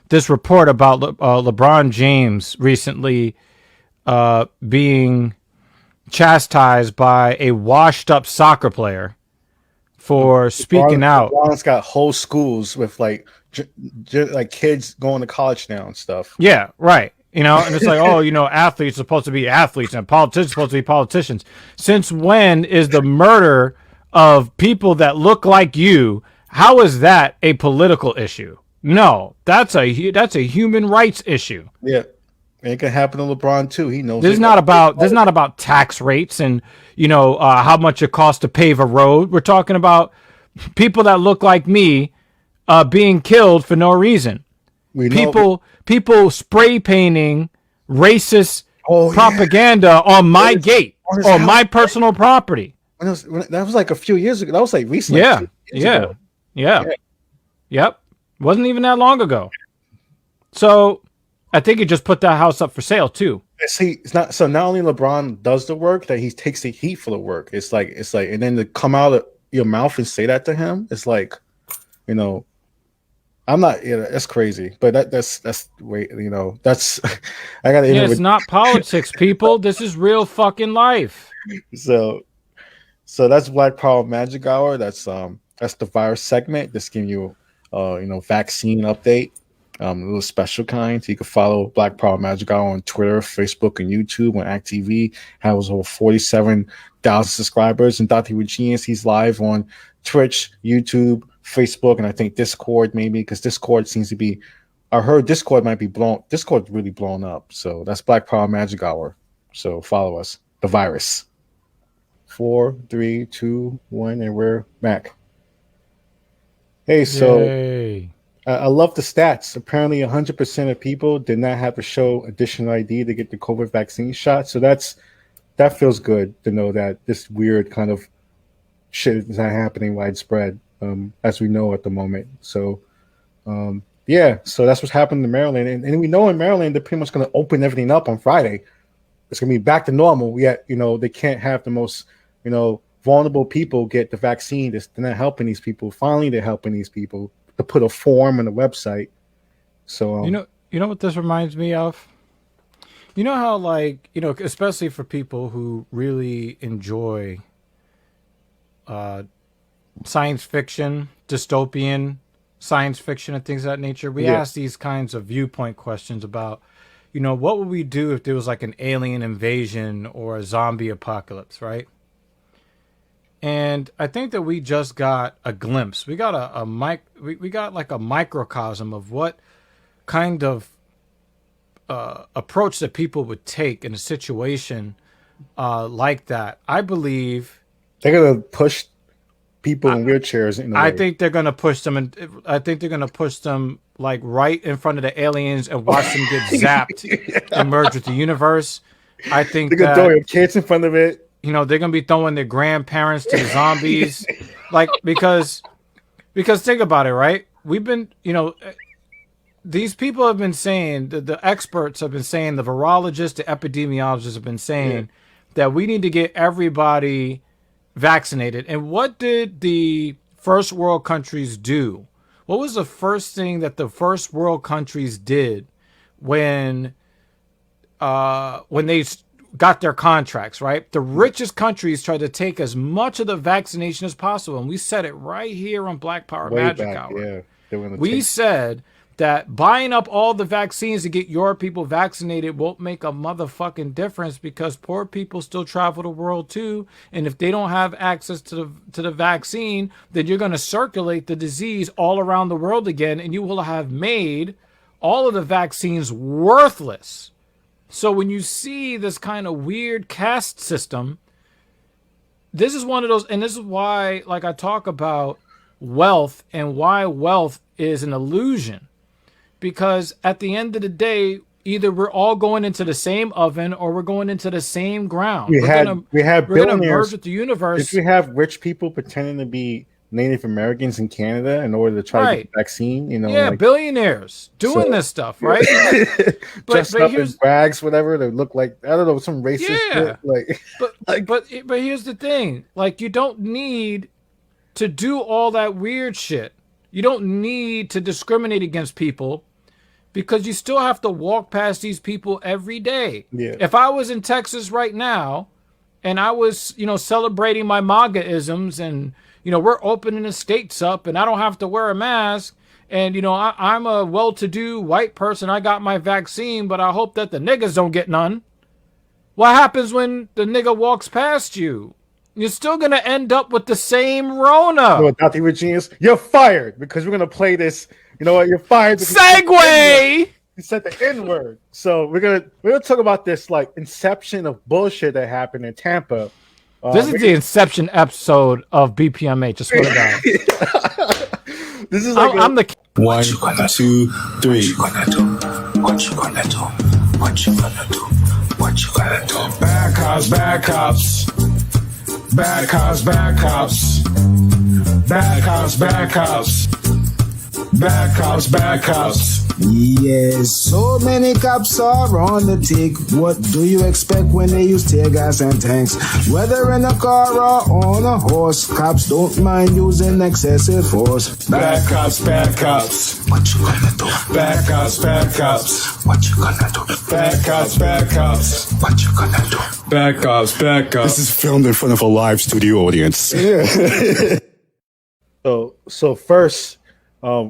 this report about LeBron James recently being chastised by a washed up soccer player for speaking out. LeBron's got whole schools with like kids going to college now and stuff. Yeah, right. And it's like, oh, athletes are supposed to be athletes and politicians are supposed to be politicians. Since when is the murder of people that look like you, how is that a political issue? No, that's a human rights issue. Yeah. And it can happen to LeBron too. He knows. This is not about tax rates and how much it costs to pave a road. We're talking about people that look like me being killed for no reason. People spray painting racist propaganda on my gate or my personal property. That was like a few years ago. That was like recently. Yep. Wasn't even that long ago. So I think he just put that house up for sale too. See, it's not so. Not only LeBron does the work, that he takes the heat for the work. It's like, and then to come out of your mouth and say that to him, it's like, I'm not. That's crazy. But that's wait. That's I gotta. Yeah, it's not politics, people. This is real fucking life. So that's Black Power Magic Hour. That's the virus segment. Just giving you, vaccine update. A little special kind. So you can follow Black Power Magic Hour on Twitter, Facebook, and YouTube on act.tv. Has over 47,000 subscribers. And Dr. Genius, he's live on Twitch, YouTube, Facebook, and I think Discord maybe, because Discord seems to be. I heard Discord might be blown. Discord's really blown up. So that's Black Power Magic Hour. So follow us. The virus. 4, 3, 2, 1, and we're back. Hey, so. Yay. I love the stats. Apparently, 100% of people did not have to show additional ID to get the COVID vaccine shot. So that feels good to know that this weird kind of shit is not happening widespread, as we know at the moment. So, so that's what's happening in Maryland. And we know in Maryland, they're pretty much going to open everything up on Friday. It's going to be back to normal. Yet, they can't have the most, vulnerable people get the vaccine. They're not helping these people. Finally, they're helping these people. To put a form on the website. So you know what this reminds me of? You know how, like, especially for people who really enjoy science fiction, dystopian science fiction and things of that nature, we ask these kinds of viewpoint questions about, what would we do if there was like an alien invasion or a zombie apocalypse, right? And I think that we just got a glimpse. We got we got like a microcosm of what kind of approach that people would take in a situation like that. I believe they're gonna push people in wheelchairs. I think they're gonna push them, and I think they're gonna push them like right in front of the aliens and watch them get zapped and merge with the universe. I think they're gonna throw your kids in front of it. They're going to be throwing their grandparents to the zombies. because think about it, right? We've been, these people have been saying, the experts have been saying, the virologists, the epidemiologists have been saying that we need to get everybody vaccinated. And what did the first world countries do? What was the first thing that the first world countries did when they got their contracts, right? The richest countries tried to take as much of the vaccination as possible. And we said it right here on Black Power Magic Hour. We said that buying up all the vaccines to get your people vaccinated won't make a motherfucking difference, because poor people still travel the world too. And if they don't have access to the vaccine, then you're going to circulate the disease all around the world again, and you will have made all of the vaccines worthless. So when you see this kind of weird caste system, this is one of those, and this is why, like, I talk about wealth and why wealth is an illusion. Because at the end of the day, either we're all going into the same oven or we're going into the same ground. We have we're going to merge with the universe. If we have rich people pretending to be Native Americans in Canada in order to try to get the vaccine, billionaires doing this stuff, right? Dressed up in rags, whatever, they look like, I don't know, some racist shit. But here's the thing, like, you don't need to do all that weird shit. You don't need to discriminate against people, because you still have to walk past these people every day. If I was in Texas right now and I was, celebrating my MAGA-isms, and we're opening the states up and I don't have to wear a mask, and I'm a well-to-do white person, I got my vaccine, but I hope that the niggas don't get none. What happens when the nigga walks past you? You're still gonna end up with the same Rona. Dr. Virginius, you're fired, because we're gonna play this. You know what? You're fired. Segue. You said the N-word. So we're gonna talk about this like inception of bullshit that happened in Tampa. This is the inception episode of BPMH. Just swear to God. This is like I'm the 1, 2, 3. What you gonna do? What you gonna do? What you gonna do? Bad cops, bad cops. Bad cops, bad cops. Bad cops, bad cops. Bad cops, bad cops. Yes, so many cops are on the tick. What do you expect when they use tear gas and tanks? Whether in a car or on a horse, cops don't mind using excessive force. Bad cops, bad cops. What you gonna do? Bad cops, bad cops. What you gonna do? Bad cops, bad cops. What you gonna do? Bad cops, bad cops. This is filmed in front of a live studio audience. So first,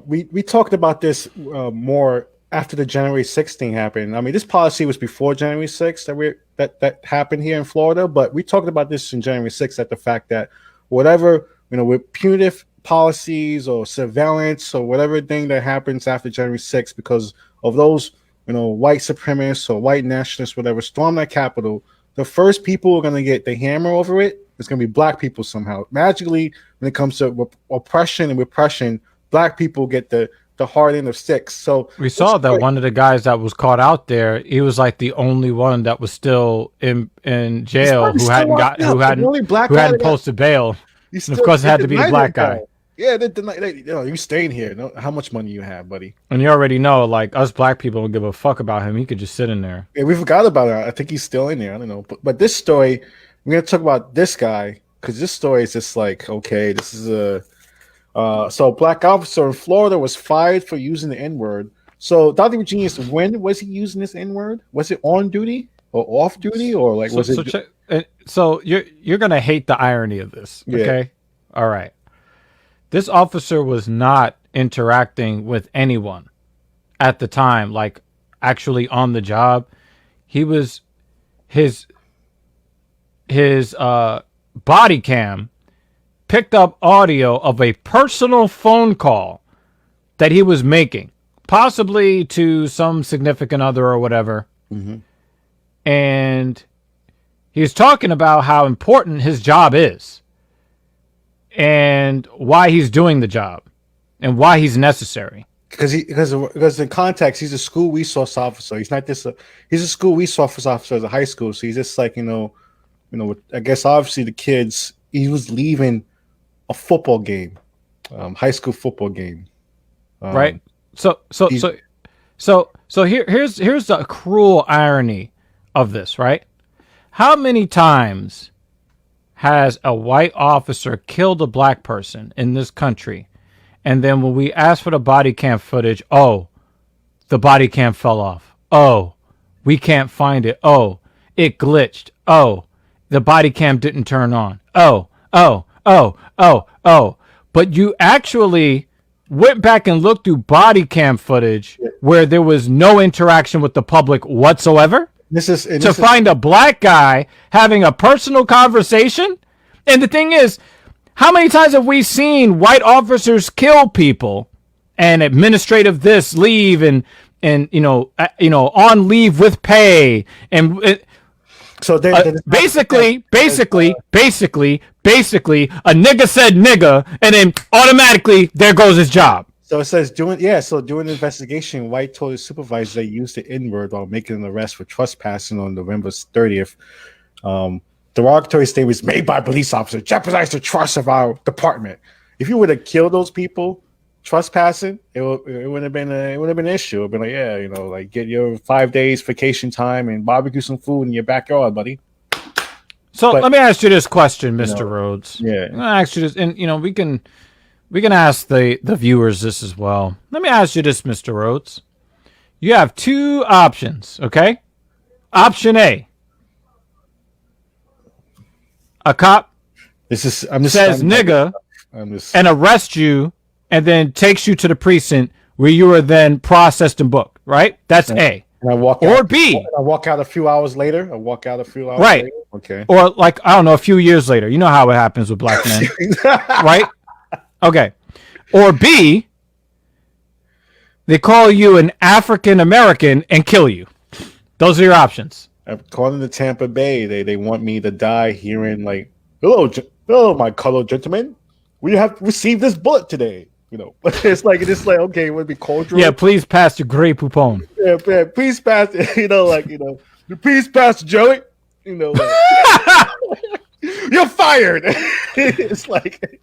we talked about this more after the January 6th thing happened. I mean, this policy was before January 6th that happened here in Florida, but we talked about this in January 6th at the fact that whatever, with punitive policies or surveillance or whatever thing that happens after January 6th because of those, white supremacists or white nationalists, whatever, storm that Capitol, the first people who are going to get the hammer over it is going to be black people somehow. Magically, when it comes to oppression and repression, black people get the hard end of sticks. So we saw that one of the guys that was caught out there, he was like the only one that was still in jail who hadn't posted bail. And of course, it had to be the black guy. Yeah, you staying here. How much money you have, buddy? And you already know, like, us black people don't give a fuck about him. He could just sit in there. Yeah, we forgot about it. I think he's still in there. I don't know. But this story, we're going to talk about this guy because this story is just like, okay, this is so a black officer in Florida was fired for using the N-word. So, Dr. Genius, when was he using this N-word? Was it on duty or off duty, or like was it? So you're gonna hate the irony of this, okay? Yeah. All right. This officer was not interacting with anyone at the time, like actually on the job. He was his body cam picked up audio of a personal phone call that he was making, possibly to some significant other or whatever. Mm-hmm. And he was talking about how important his job is and why he's doing the job and why he's necessary. Because in context, he's a school resource officer. He's not just he's a school resource officer at a high school. So he's just like, I guess obviously the kids, he was leaving a football game, high school football game. Right. So here's the cruel irony of this, right? How many times has a white officer killed a black person in this country? And then when we ask for the body cam footage, oh, the body cam fell off. Oh, we can't find it. Oh, it glitched. Oh, the body cam didn't turn on. Oh. But you actually went back and looked through body cam footage where there was no interaction with the public whatsoever find a black guy having a personal conversation. And the thing is, how many times have we seen white officers kill people and administrative leave and on leave with pay and so basically, a nigga said nigga, and then automatically there goes his job. So it says during the investigation, White told his supervisor they used the N-word while making an arrest for trespassing on November 30th. Derogatory statements made by police officers jeopardize the trust of our department. If you would have killed those people trespassing, it would have been an issue. It'd been like, like get your 5 days vacation time and barbecue some food in your backyard, buddy. So let me ask you this question, Mr. Rhodes. Yeah, I'm gonna ask you this, and we can ask the viewers this as well. Let me ask you this, Mr. Rhodes. You have two options, okay? Option A. A cop says nigga and arrests you and then takes you to the precinct where you are then processed and booked, right? That's A. And I walk or out, B. I walk out a few hours later. Right. Later. Okay. Or like, I don't know, a few years later. You know how it happens with black men. Right? Okay. Or B, they call you an African American and kill you. Those are your options. According to Tampa Bay, they want me to die hearing like, hello, my colored gentleman. We have received this bullet today. It's like okay, it would be cordial. Yeah, please pass your Grey Poupon. Yeah, please pass. Please pass, Joey. You're fired. It's like,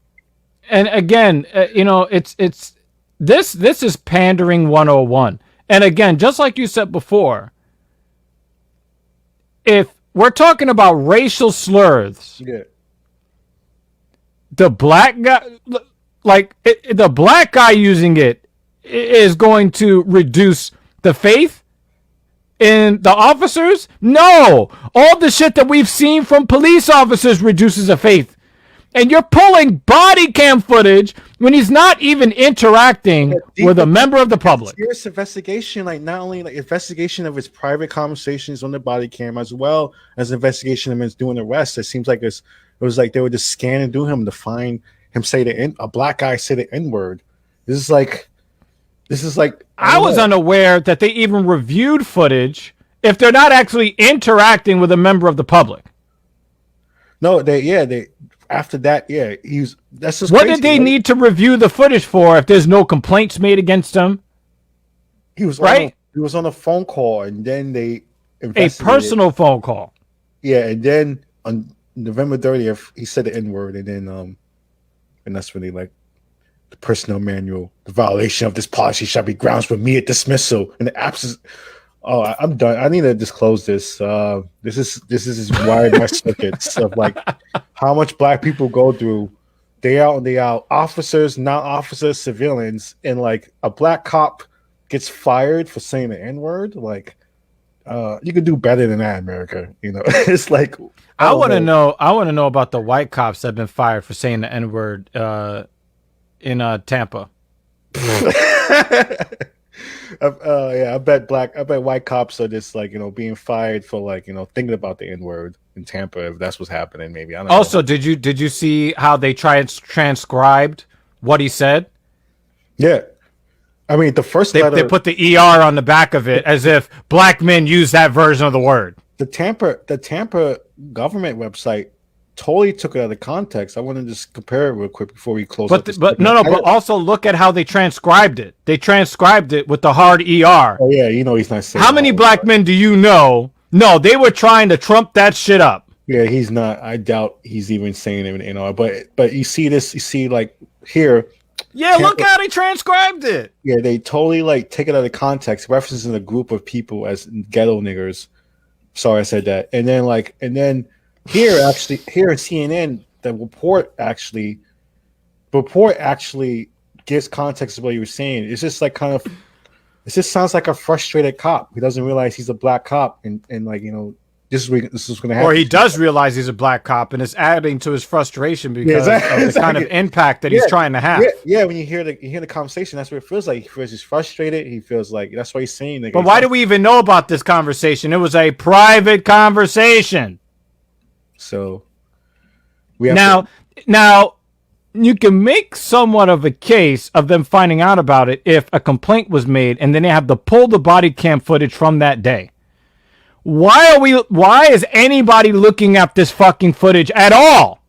and again, it's this is pandering 101. And again, just like you said before, if we're talking about racial slurs, the black guy, the black guy using it is going to reduce the faith in the officers? No. All the shit that we've seen from police officers reduces the faith. And you're pulling body cam footage when he's not even interacting with a member of the public. Serious investigation, like not only like investigation of his private conversations on the body cam, as well as investigation of him doing arrests. It seems like it was like they were just scanning through him to find him say a black guy say the N-word. This is like I was unaware that they even reviewed footage if they're not actually interacting with a member of the public. No, they after that, that's just what crazy, did they right? need to review the footage for if there's no complaints made against him? He was he was on a phone call, and then they a personal phone call. Yeah, and then on November 30th, he said the N-word, and then and that's when they like the personnel manual, the violation of this policy shall be grounds for immediate dismissal in the absence. Oh, I'm done. I need to disclose this. This is wide my circuits of like how much black people go through day out and day out. Officers, not officers, civilians, and like a black cop gets fired for saying the N-word. Like, you could do better than that, America. You know, it's like I want to know. I want to know about the white cops that have been fired for saying the N-word in Tampa. I bet white cops are just like, being fired for like, thinking about the N-word in Tampa, if that's what's happening. Maybe I don't know. Also, did you see how they transcribed what he said? Yeah, I mean the first letter, they put the ER on the back of it as if black men use that version of the word. The Tampa government website totally took it out of context. I want to just compare it real quick before we close. But also look at how they transcribed it. They transcribed it with the hard ER. Oh yeah, he's not saying. How many black men do you know? No, they were trying to trump that shit up. Yeah, he's not. I doubt he's even saying it. But you see this. You see like here. Yeah, look how they transcribed it. Yeah, they totally like take it out of context, referencing a group of people as ghetto niggers. Sorry, I said that. And then here in CNN, the report actually gives context to what you were saying. It's just like it just sounds like a frustrated cop. He doesn't realize he's a black cop, and like this is going to happen. Or he does realize he's a black cop, and it's adding to his frustration because of the kind of impact that he's trying to have. Yeah, when you hear the conversation, that's what it feels like. He feels he's frustrated. He feels like that's what he's saying. Like, but why do we even know about this conversation? It was a private conversation. So now you can make somewhat of a case of them finding out about it if a complaint was made and then they have to pull the body cam footage from that day. Why is anybody looking at this fucking footage at all?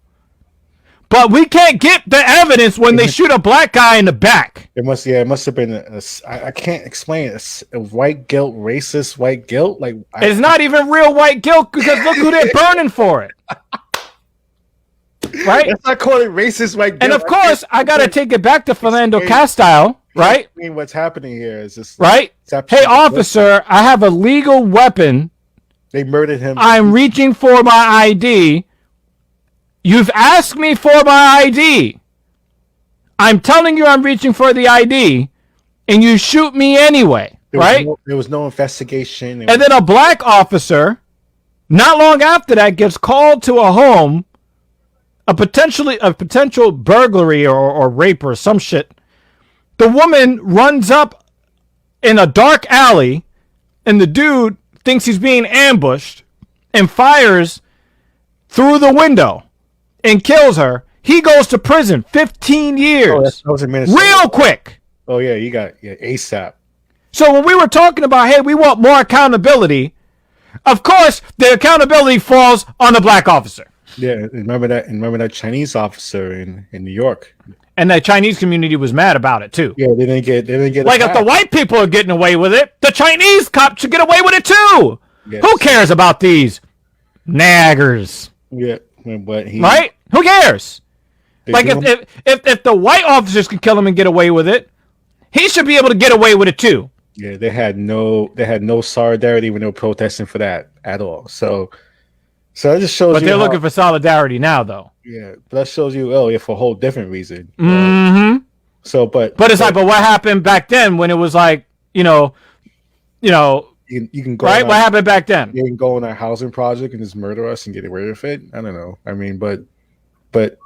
But we can't get the evidence when they shoot a black guy in the back. It must have been I can't explain it. A white guilt, racist white guilt. Like it's not even real white guilt because look who they're burning for it. Right? Let's not call it racist white guilt. And of course, I gotta take it back to Philando Castile, right? I mean, what's happening here is just right. Hey, officer, I have a legal weapon. They murdered him. I'm reaching for my ID. You've asked me for my ID. I'm telling you I'm reaching for the ID, and you shoot me anyway, right? There was no investigation. And then a black officer, not long after that, gets called to a home, a potential burglary or rape or some shit. The woman runs up in a dark alley, and the dude thinks he's being ambushed and fires through the window and kills her. He goes to prison 15 years. That was in Minnesota. Real quick. Oh, yeah, you got ASAP. So when we were talking about, hey, we want more accountability, of course, the accountability falls on the black officer. Yeah, remember that Chinese officer in New York. And the Chinese community was mad about it, too. Yeah, they didn't get like if the white people are getting away with it, the Chinese cop should get away with it, too. Yes. Who cares about these naggers? Yeah, but right? Who cares? Like if the white officers can kill him and get away with it, he should be able to get away with it too. Yeah, they had no solidarity when they were protesting for that at all. So that just shows you. But they're looking for solidarity now, though. Yeah, but that shows you, for a whole different reason. Mm-hmm. So, but it's like, but what happened back then when it was like, you can go right? What happened back then? You can go on a housing project and just murder us and get away with it. I don't know. I mean, but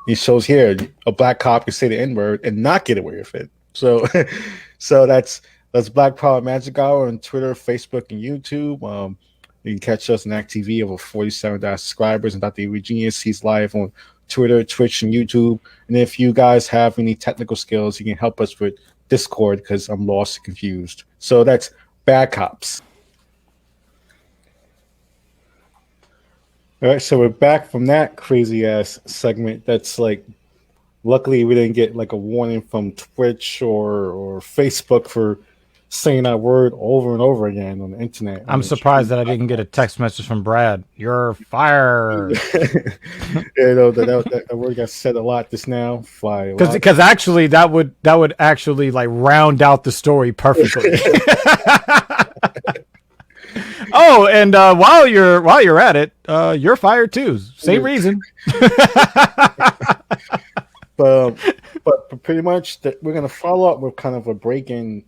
it shows here a black cop can say the N-word and not get away with it. So, that's Black Power Magic Hour on Twitter, Facebook, and YouTube. You can catch us on act.tv, over 47,000 subscribers, and Dr. Evil Genius. He's live on Twitter, Twitch, and YouTube. And if you guys have any technical skills, you can help us with Discord because I'm lost and confused. So that's Bad Cops. All right, so we're back from that crazy ass segment. That's like, luckily we didn't get like a warning from Twitch or Facebook for saying that word over and over again on the internet. I'm surprised that I didn't get a text message from Brad. You're fired. That word got said a lot just now. Because actually that would actually like round out the story perfectly. Oh, and while you're at it, you're fired too. Same reason. But pretty much we're gonna follow up with kind of a break-in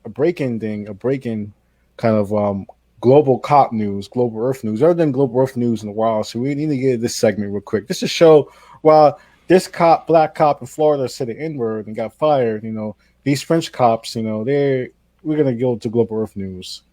kind of global cop news, global Earth news. Other than global Earth news in a while, so we need to get this segment real quick. Just to show while this black cop in Florida said the N-word and got fired, these French cops, we're gonna go to global Earth news.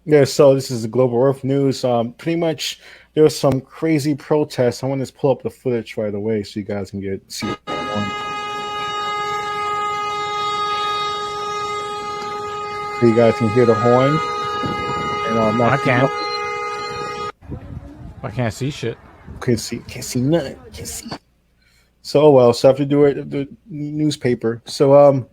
Yeah, so this is the Global Earth News. Pretty much, there was some crazy protests. I want to pull up the footage right away so you guys can see what's going on. So you guys can hear the horn. And I can't. I can't see shit. Can't see nothing. Can't see. So I have to do it. The newspaper. So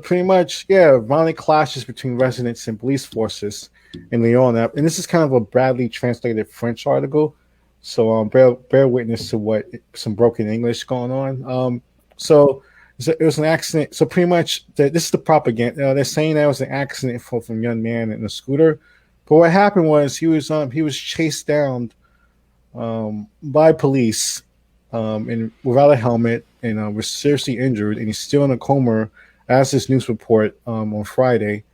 pretty much, violent clashes between residents and police forces in Lyon. And this is kind of a badly translated French article. So bear witness to what some broken English going on. So it was an accident. So pretty much, this is the propaganda. They're saying that it was an accident from a young man in a scooter. But what happened was he was chased down by police and without a helmet and was seriously injured, and he's still in a coma, as this news report on Friday.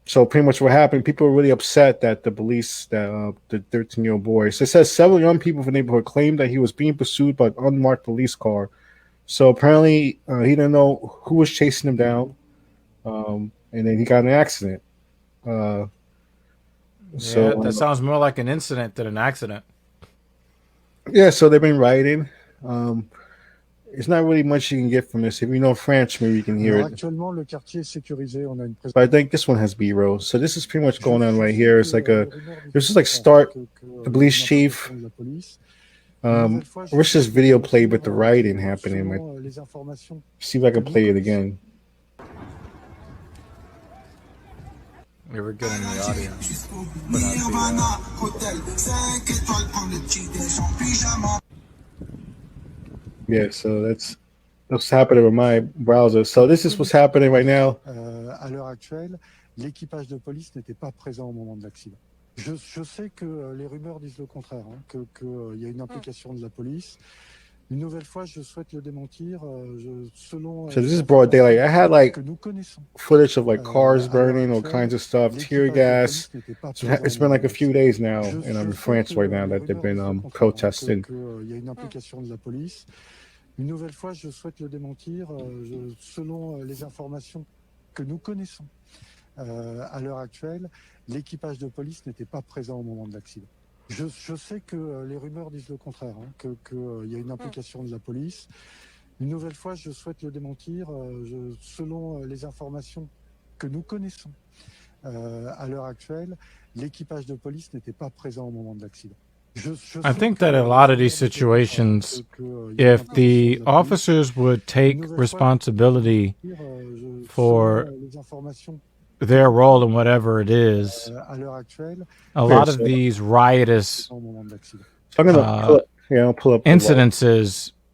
So pretty much what happened, people were really upset that the police, the 13-year-old boy. So it says several young people from the neighborhood claimed that he was being pursued by an unmarked police car. So apparently he didn't know who was chasing him down, and then he got in an accident. That sounds more like an incident than an accident. Yeah, so they've been rioting. It's not really much you can get from this. If you know French, maybe you can hear it. But I think this one has B-roll. So this is pretty much going on right here. It's like this is like start the police chief. I wish this video played with the rioting happening. See if I can play it again. We were getting the audience. Yeah, so that's what's happening with my browser. So this is what's happening right now. À l'heure actuelle, l'équipage de police n'était pas présent au moment de l'accident. Je sais que les rumeurs disent le contraire, qu'il y a une implication de la police. Une nouvelle fois, je souhaite le démentir. Selon so this is broad daylight. I had like footage of like cars burning, all kinds of stuff, tear gas. So it's been like a few days now, and I'm in France right now that they've been protesting. Il y a une implication de la police. Une nouvelle fois, je souhaite le démentir. Selon les informations que nous connaissons, à l'heure actuelle, l'équipage de police n'était pas présent au moment de l'accident. Je sais que les rumeurs disent le contraire, qu'il y a une implication de la police. Une nouvelle fois, je souhaite le démentir. Selon les informations que nous connaissons, à l'heure actuelle, l'équipage de police n'était pas présent au moment de l'accident. I think that a lot of these situations, if the officers would take responsibility for their role in whatever it is, a lot of these riotous incidences,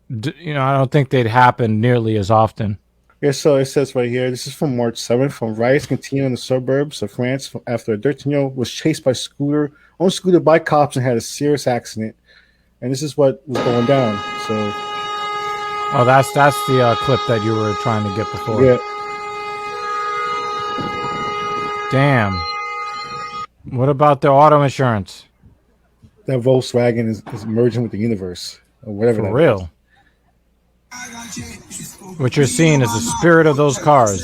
I don't think they'd happen nearly as often. Yeah, so it says right here, this is from March 7th, from riots continue in the suburbs of France after a 13-year-old was chased by scooter by cops and had a serious accident. And this is what was going down. So, oh, that's the clip that you were trying to get before. Yeah. Damn. What about the auto insurance? That Volkswagen is merging with the universe or whatever. For real. What you're seeing is the spirit of those cars.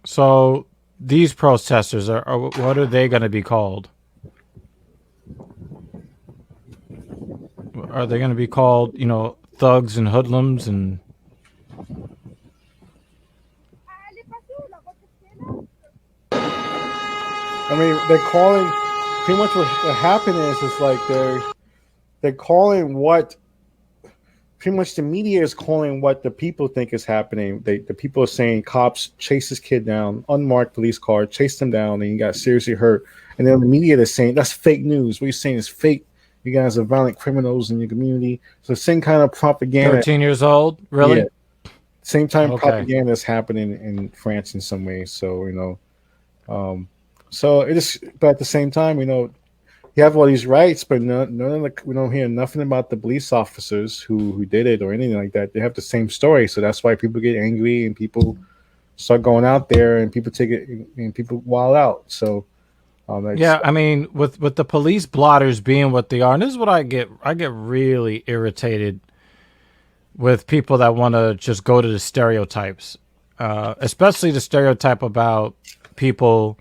So these protesters are what are they going to be called? Are they going to be called, thugs and hoodlums and? I mean, they're calling. Pretty much what happened is like they're calling what pretty much the media is calling what the people think is happening. The people are saying cops chased this kid down, unmarked police car, chased him down, and he got seriously hurt. And then the media is saying that's fake news. What you're saying is fake. You guys are violent criminals in your community. So same kind of propaganda. 13 years old, really? Yeah. Same time propaganda is happening in France in some ways. So so it is, but at the same time, you have all these rights, but none of we don't hear nothing about the police officers who did it or anything like that. They have the same story, so that's why people get angry and people start going out there and people take it and people wild out. So yeah, I mean, with the police blotters being what they are, and this is what I get really irritated with people that want to just go to the stereotypes, especially the stereotype about people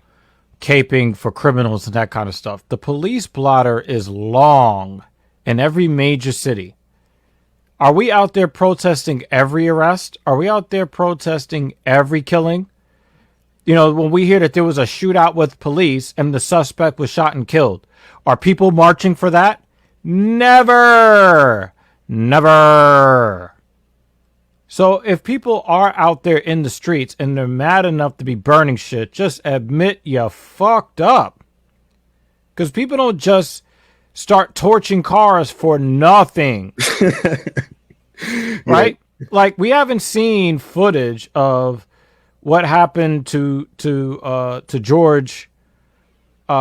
caping for criminals and that kind of stuff. The police blotter is long in every major city. Are we out there protesting every arrest? Are we out there protesting every killing? When we hear that there was a shootout with police and the suspect was shot and killed, are people marching for that? Never. Never. So if people are out there in the streets and they're mad enough to be burning shit, just admit you fucked up. Because people don't just start torching cars for nothing. Right? Yeah. Like, we haven't seen footage of what happened to George. We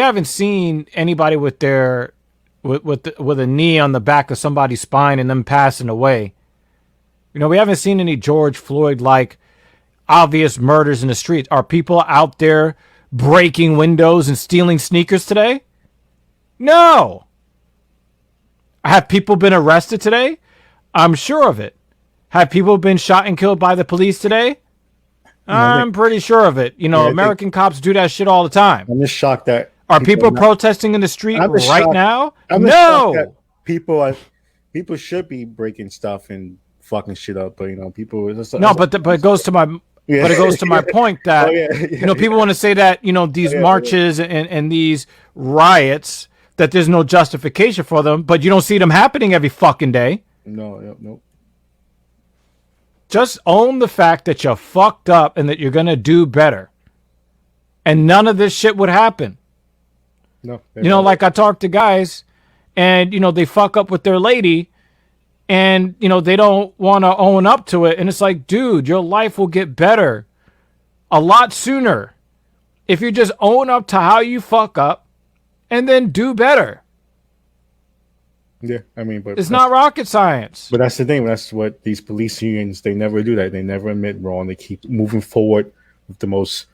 haven't seen anybody with their with a knee on the back of somebody's spine and them passing away. We haven't seen any George Floyd like obvious murders in the streets. Are people out there breaking windows and stealing sneakers today? No. Have people been arrested today? I'm sure of it. Have people been shot and killed by the police today? I'm pretty sure of it. American cops do that shit all the time. I'm just shocked that are people protesting in the street right now? No. People should be breaking stuff and fucking shit up, but people. But it goes to my. Yeah. But it goes to my point that people want to say that these marches and these riots that there's no justification for them, but you don't see them happening every fucking day. No. Just own the fact that you're fucked up and that you're gonna do better, and none of this shit would happen. No, like I talk to guys, and they fuck up with their lady, and they don't want to own up to it, and it's like, dude, your life will get better a lot sooner if you just own up to how you fuck up, and then do better. Yeah, I mean, but it's not rocket science. But that's the thing. That's what these police unions, they never do that. They never admit wrong. They keep moving forward with the most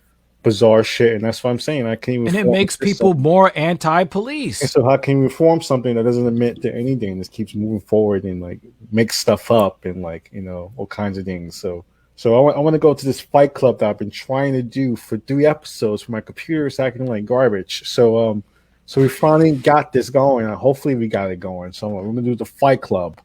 bizarre shit, and that's what I'm saying. I can't even. And it makes people more anti-police. And so how can you reform something that doesn't admit to anything? This keeps moving forward and like makes stuff up and all kinds of things. So I want to go to this fight club that I've been trying to do for 3 episodes. My computer's acting like garbage. So we finally got this going. Hopefully we got it going. So we're gonna do the fight club.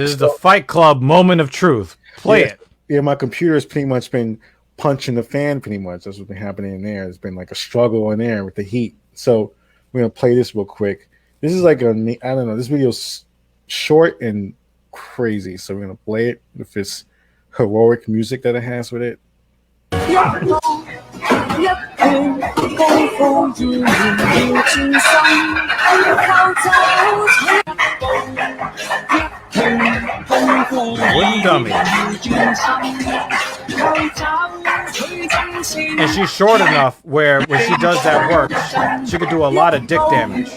This is the Fight Club moment of truth. Play it. Yeah, my computer's pretty much been punching the fan pretty much. That's what's been happening in there. There's been like a struggle in there with the heat. So we're going to play this real quick. This is like I don't know. This video's short and crazy. So we're going to play it with this heroic music that it has with it. Wooden dummy. And she's short enough where when she does that work, she could do a lot of dick damage.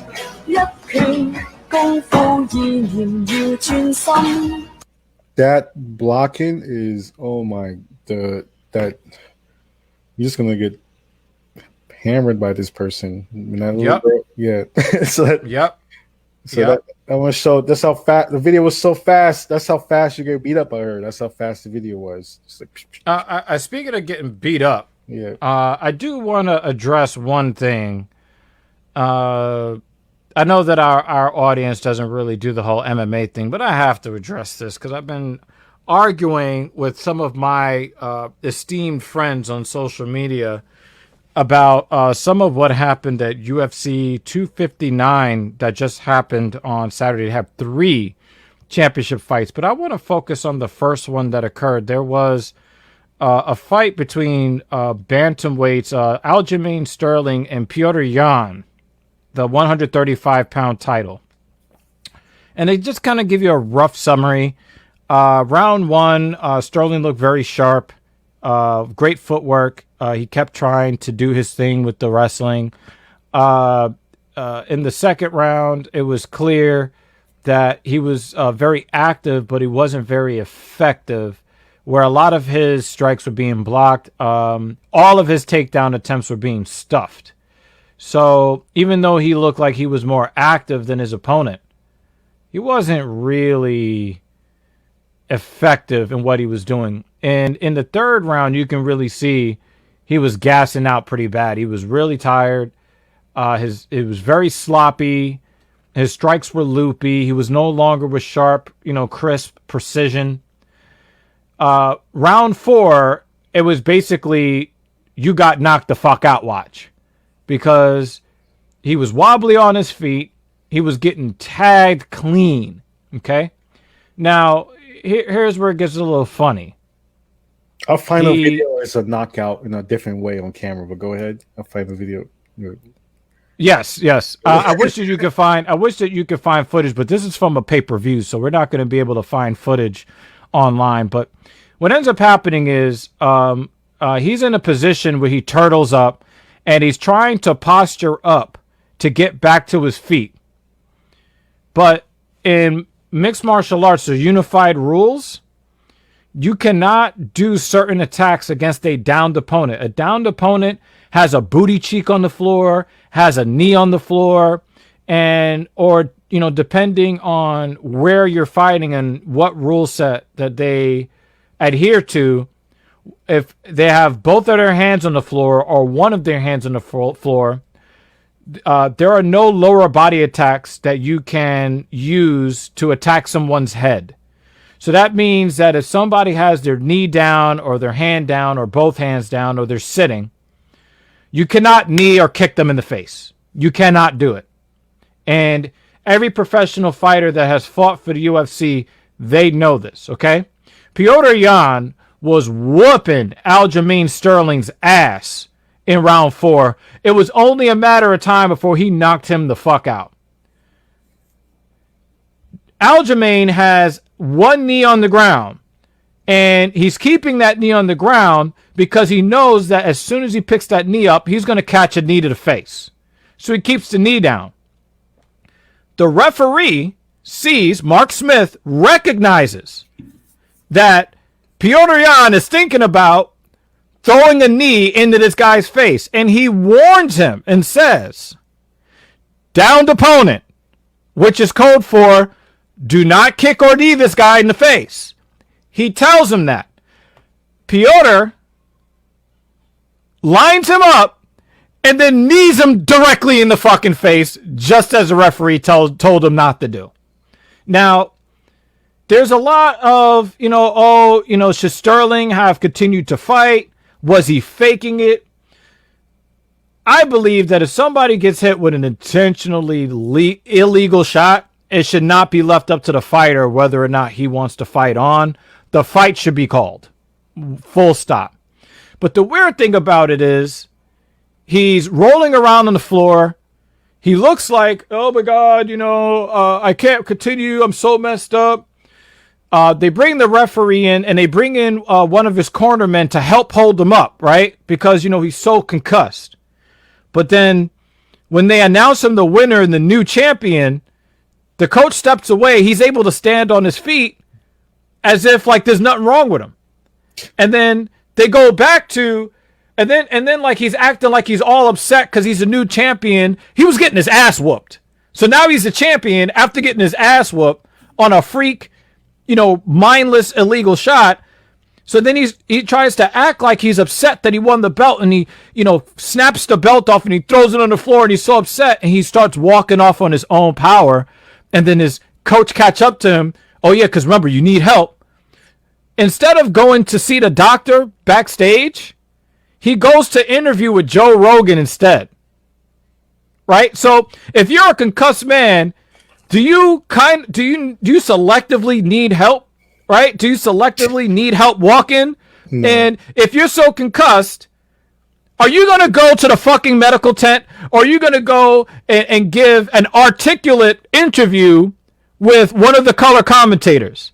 That blocking is that you're just gonna get hammered by this person. Yep. Yeah. So yep. So that I want to show. That's how fast the video was. So fast. That's how fast you get beat up by her. That's how fast the video was. Just like, speaking of getting beat up, yeah. I do want to address one thing. I know that our audience doesn't really do the whole MMA thing, but I have to address this because I've been arguing with some of my esteemed friends on social media about some of what happened at UFC 259 that just happened on Saturday. They have 3 championship fights, but I want to focus on the first one that occurred. There was a fight between bantamweights Aljamain Sterling and Petr Yan, the 135-pound title. And they just kind of give you a rough summary. Round 1, Sterling looked very sharp. Great footwork. He kept trying to do his thing with the wrestling. In the second round, it was clear that he was very active, but he wasn't very effective, where a lot of his strikes were being blocked. All of his takedown attempts were being stuffed. So even though he looked like he was more active than his opponent, he wasn't really effective in what he was doing. And in the third round, you can really see he was gassing out pretty bad. He was really tired. It was very sloppy. His strikes were loopy. He was no longer with sharp, crisp precision. Round 4, it was basically you got knocked the fuck out watch, because he was wobbly on his feet. He was getting tagged clean. Okay. Now, here's where it gets a little funny. I'll find a video as a knockout in a different way on camera, but go ahead. I'll find the video. Yes. I wish that you could find footage, but this is from a pay-per-view, so we're not going to be able to find footage online. But what ends up happening is he's in a position where he turtles up and he's trying to posture up to get back to his feet. But in mixed martial arts or unified rules, you cannot do certain attacks against a downed opponent. A downed opponent has a booty cheek on the floor, has a knee on the floor, or depending on where you're fighting and what rule set that they adhere to, if they have both of their hands on the floor or one of their hands on the floor, there are no lower body attacks that you can use to attack someone's head. So that means that if somebody has their knee down or their hand down or both hands down or they're sitting, you cannot knee or kick them in the face. You cannot do it. And every professional fighter that has fought for the UFC, they know this, okay? Petr Yan was whooping Aljamain Sterling's ass in round 4. It was only a matter of time before he knocked him the fuck out. Aljamain has one knee on the ground, and he's keeping that knee on the ground because he knows that as soon as he picks that knee up, he's going to catch a knee to the face. So he keeps the knee down. The referee sees, Mark Smith recognizes that Petr Yan is thinking about throwing a knee into this guy's face, and he warns him and says, downed opponent, which is code for do not kick or knee this guy in the face. He tells him that. Petr lines him up and then knees him directly in the fucking face, just as the referee told him not to do. Now, there's a lot of, should Sterling have continued to fight? Was he faking it? I believe that if somebody gets hit with an intentionally illegal shot, it should not be left up to the fighter whether or not he wants to fight on. The fight should be called. Full stop. But the weird thing about it is he's rolling around on the floor. He looks like, oh my God, I can't continue. I'm so messed up. They bring the referee in and they bring in one of his cornermen to help hold him up, right? Because, he's so concussed. But then when they announce him the winner and the new champion, the coach steps away. He's able to stand on his feet as if like there's nothing wrong with him. And then they go back to, and then like he's acting like he's all upset because he's a new champion. He was getting his ass whooped. So now he's a champion after getting his ass whooped on a freak, mindless illegal shot. So then he tries to act like he's upset that he won the belt, and he, snaps the belt off and he throws it on the floor and he's so upset and he starts walking off on his own power. And then his coach catch up to him. Oh yeah, because remember, you need help. Instead of going to see the doctor backstage, he goes to interview with Joe Rogan instead. Right? So if you're a concussed man, do you selectively need help? Right? Do you selectively need help walking? No. And if you're so concussed, are you going to go to the fucking medical tent, or are you going to go and give an articulate interview with one of the color commentators?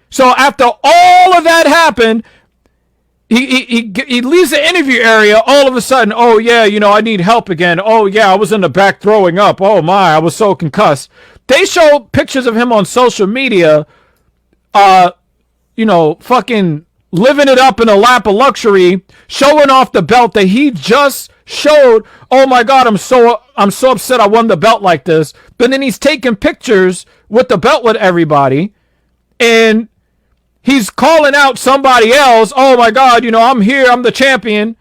So after all of that happened, he leaves the interview area. All of a sudden, oh yeah, I need help again. Oh yeah, I was in the back throwing up. Oh my, I was so concussed. They show pictures of him on social media, fucking living it up in a lap of luxury, showing off the belt that he just showed. Oh my God, I'm so upset I won the belt like this. But then he's taking pictures with the belt with everybody, and he's calling out somebody else. Oh my God, I'm here, I'm the champion.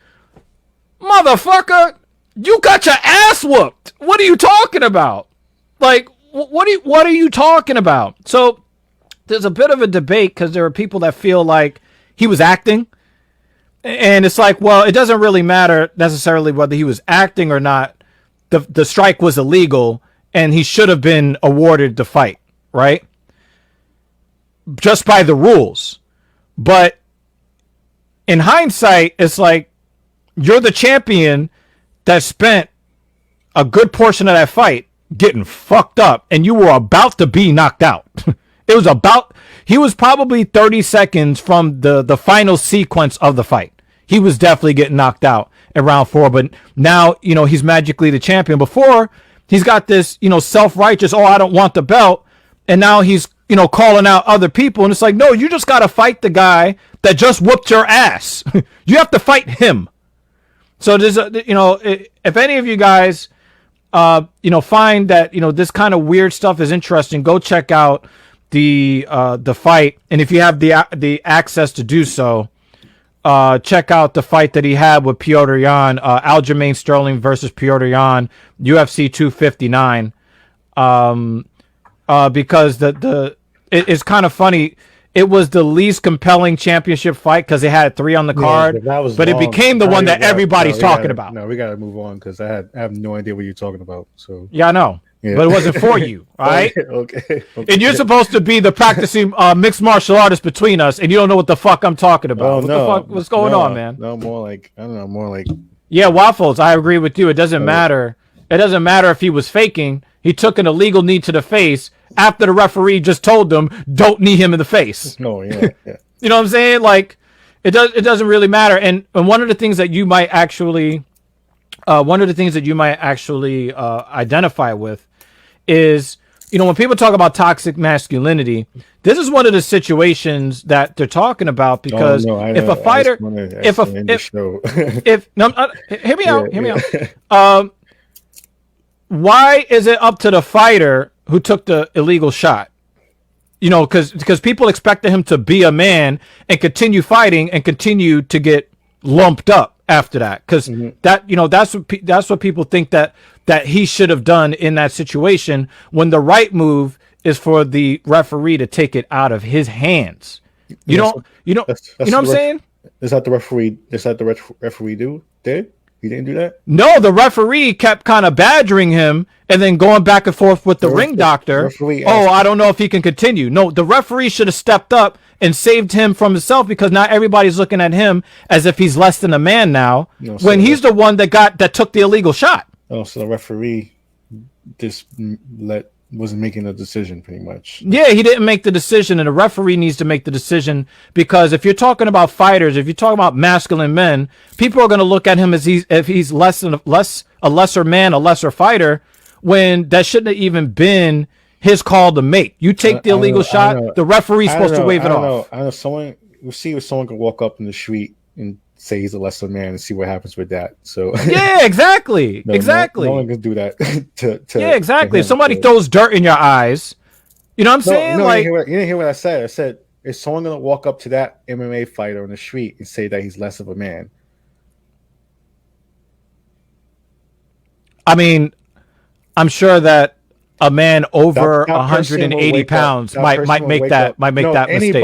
Motherfucker, you got your ass whooped. What are you talking about? Like, what are you talking about? So there's a bit of a debate because there are people that feel like he was acting. And it's like, well, it doesn't really matter necessarily whether he was acting or not. The strike was illegal and he should have been awarded the fight, right? Just by the rules. But in hindsight, it's like you're the champion that spent a good portion of that fight getting fucked up and you were about to be knocked out. He was probably 30 seconds from the final sequence of the fight. He was definitely getting knocked out in round 4, but now, he's magically the champion. Before, he's got this, self-righteous, oh, I don't want the belt. And now he's, calling out other people. And it's like, no, you just got to fight the guy that just whooped your ass. You have to fight him. So there's if any of you guys, find that, this kind of weird stuff is interesting, go check out the fight. And if you have the access to do so, check out the fight that he had with Petr Yan, Aljamain Sterling versus Petr Yan, UFC 259. Because it's kind of funny. It was the least compelling championship fight because they had 3 on the card, but it became the one that everybody's talking about. No, we got to move on because I have no idea what you're talking about. So yeah, I know. Yeah. But it wasn't for you, all right? Okay. And you're supposed to be the practicing mixed martial artist between us, and you don't know what the fuck I'm talking about. What's going on, man? No, more like, I don't know, more like... Yeah, Waffles, I agree with you. It doesn't matter. It doesn't matter if he was faking. He took an illegal knee to the face after the referee just told them, don't knee him in the face. No, yeah. You know what I'm saying? Like, it doesn't really matter. And one of the things that you might actually... identify with is, when people talk about toxic masculinity, this is one of the situations that they're talking about because if a fighter, hear me out. Why is it up to the fighter who took the illegal shot? Because people expected him to be a man and continue fighting and continue to get lumped up after that. Because that's what people think that he should have done in that situation, when the right move is for the referee to take it out of his hands. You know what I'm saying? Is that the referee? Is that the referee did? He didn't do that? No, the referee kept kind of badgering him and then going back and forth with the ring doctor. I don't know if he can continue. No, the referee should have stepped up and saved him from himself, because now everybody's looking at him as if he's less than a man now, when he's the one that took the illegal shot. Oh, so the referee just wasn't making a decision, pretty much. Yeah, he didn't make the decision, and the referee needs to make the decision, because if you're talking about fighters, if you're talking about masculine men, people are going to look at him as if he's a lesser man, a lesser fighter, when that shouldn't have even been his call to make. You take the illegal shot, the referee's supposed to wave it off. I know someone. We'll see if someone can walk up in the street and say he's a lesser man and see what happens with that. So yeah, exactly. Exactly. No one can do that. Yeah, exactly. If somebody throws dirt in your eyes, you know what I'm saying? No, like, you didn't hear what I said. I said, is someone going to walk up to that MMA fighter on the street and say that he's less of a man? I mean, I'm sure that a man over 180 pounds might make that mistake.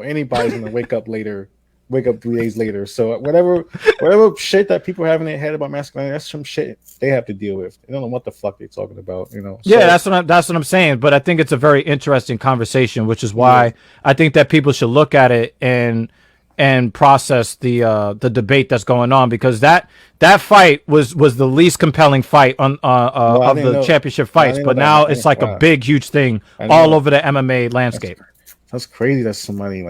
Anybody's going to wake up 3 days later. So whatever shit that people have in their head about masculinity, that's some shit they have to deal with. They don't know what the fuck they're talking about, you know. Yeah, that's what I'm saying. But I think it's a very interesting conversation, which is why I think that people should look at it and process the debate that's going on, because that fight was the least compelling fight on of the championship fights, but now it's like a big, huge thing all over the MMA landscape. That's crazy that somebody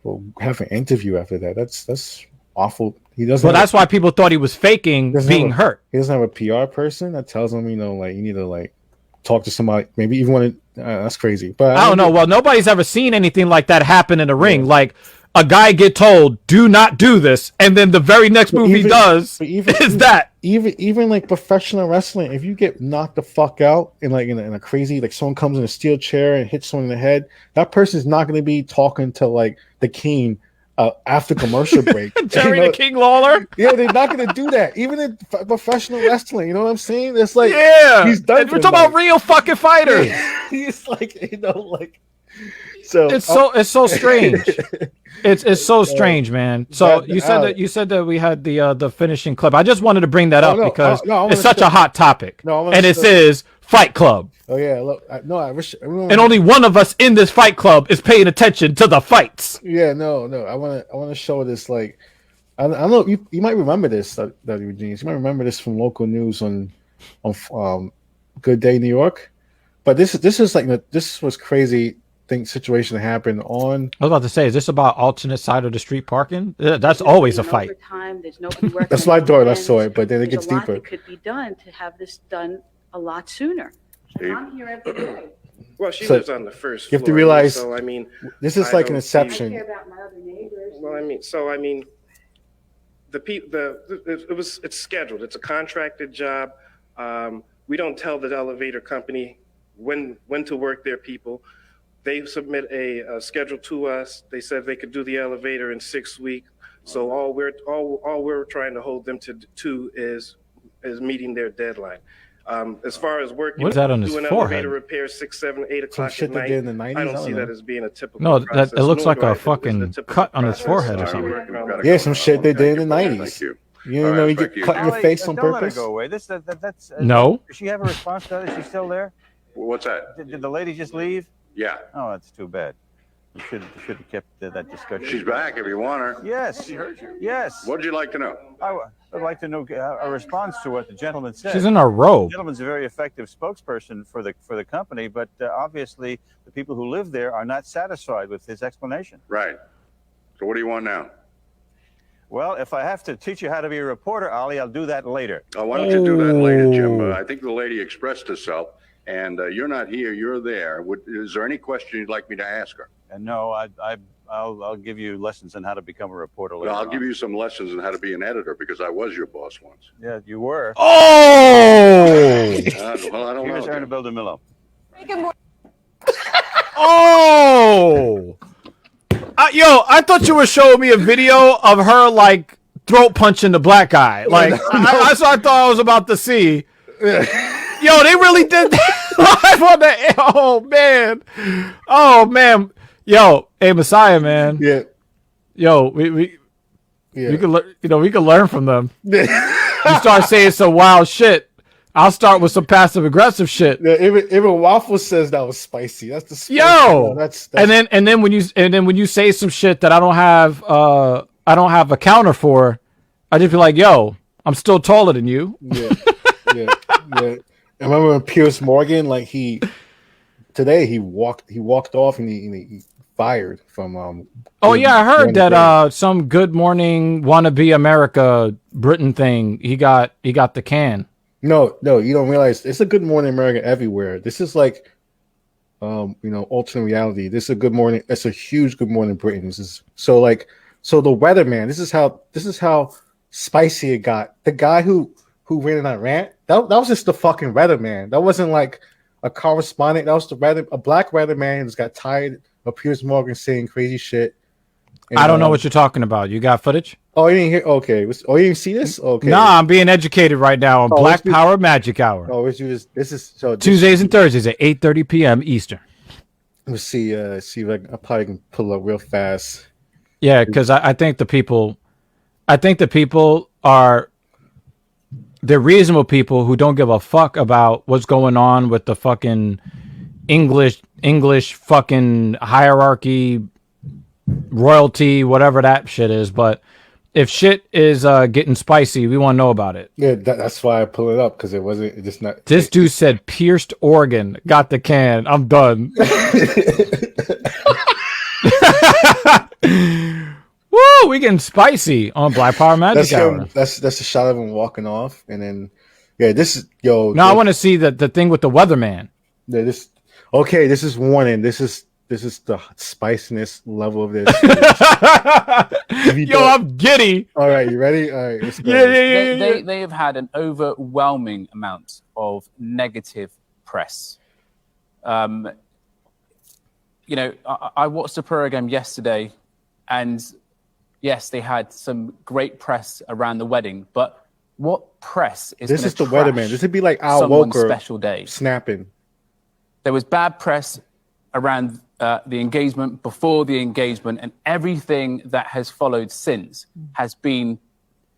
will have an interview after that. That's awful. He doesn't. Well, that's why people thought he was faking being hurt. He doesn't have a PR person that tells him, you need to talk to somebody. Maybe even want to. That's crazy. But I don't know. Well, nobody's ever seen anything like that happen in the ring. Like a guy get told, "Do not do this," and then the very next move he does is that. Even like professional wrestling, if you get knocked the fuck out in a crazy, someone comes in a steel chair and hits someone in the head, that person's not going to be talking to the King after commercial break. Jerry the King Lawler. Yeah, they're not going to do that. Even in professional wrestling, you know what I'm saying? It's he's done. We're talking about real fucking fighters. He's so it's so strange. It's so strange, man. So you said that we had the finishing clip. I just wanted to bring that up because it's such a hot topic, and it says Fight Club. Oh yeah, look, I wish. And only one of us in this Fight Club is paying attention to the fights. Yeah, no. I want to show this. I don't know. You might remember this, W. Genius. You might remember this from local news on Good Day New York. But this was crazy. Situation that happened on. I was about to say, is this about alternate side of the street parking? That's always a fight. That's my daughter. I saw it, but then it gets deeper. It could be done to have this done a lot sooner. I'm here every day. Well, she lives on the first floor. You have to realize. So I mean, this is like an exception. I care about my other neighbors. Well, it's scheduled. It's a contracted job. We don't tell the elevator company when to work their people. They submit a schedule to us. They said they could do the elevator in 6 weeks. So all we're trying to hold them to is meeting their deadline. As far as working, what's that on his doing forehead? Elevator repairs 6, 7, 8 o'clock at night. In the 90s, I don't see that as being a typical. No, process. it looks like a fucking cut on his forehead or something. Yeah, some shit they did in the 90s. You get cut in your face on purpose. Don't let her go away. That's no. Does she have a response to that? Is she still there? What's that? Did the lady just leave? Yeah. Oh, that's too bad. You should have kept that discussion. She's back if you want her. Yes. She heard you. Yes. What'd you like to know? I would like to know a response to what the gentleman said. She's in a robe. The gentleman's a very effective spokesperson for the company, but obviously the people who live there are not satisfied with his explanation. Right. So what do you want now? Well, if I have to teach you how to be a reporter, Ollie, I'll do that later. Why don't you do that later, Jim? I think the lady expressed herself. And you're not here, you're there. Is there any question you'd like me to ask her? No, I'll give you lessons on how to become a reporter later. Well, I'll give you some lessons on how to be an editor because I was your boss once. Yeah, you were. Oh! Well, I don't know. Here's Ernabel DeMillo. Oh! I thought you were showing me a video of her throat punching the black guy. That's what I thought I was about to see. Yo, they really did that. Live on the oh man, yo, hey Messiah, man, yeah, yo, we can we can learn from them. You start saying some wild shit, I'll start with some passive aggressive shit. Yeah, even Waffle says that was spicy. That's the spicy. Yo, that's and then when you say some shit that I don't have a counter for, I just be like, yo, I'm still taller than you. Yeah. I remember when Piers Morgan, like today he walked off and he fired from Oh yeah, I heard that some Good Morning Wannabe America Britain thing. He got the can. No, you don't realize it's a Good Morning America everywhere. This is like alternate reality. This is a Good Morning. It's a huge Good Morning Britain. This is so the weatherman. This is how spicy it got. The guy who ran in that rant, that was just the fucking weatherman. That wasn't like a correspondent. That was a black weatherman who's got tired of Piers Morgan saying crazy shit. And, I don't know what you're talking about. You got footage? Oh, you didn't hear? Okay. You didn't see this? Okay. Nah, I'm being educated right now on Black Power Magic Hour. Oh, this is so Tuesdays and Thursdays at 8:30 p.m. Eastern. Let's see if I probably can pull up real fast. Yeah, because I think the people are they're reasonable people who don't give a fuck about what's going on with the fucking English fucking hierarchy, royalty, whatever that shit is. But if shit is getting spicy, we want to know about it. Yeah, that's why I pull it up, because it just not. This dude said pierced organ, got the can. I'm done. Woo, we getting spicy on Black Power Magic Hour. That's a shot of him walking off, and then this is I want to see the thing with the weatherman. Yeah, this is warning. This is the spiciness level of this. Yo, I'm giddy. All right, you ready? All right, let's go. Yeah. They have had an overwhelming amount of negative press. I watched the program yesterday, and yes, they had some great press around the wedding, but what press is this? Is the weatherman? This would be like Al Roker special day snapping. There was bad press around the engagement, before the engagement, and everything that has followed since has been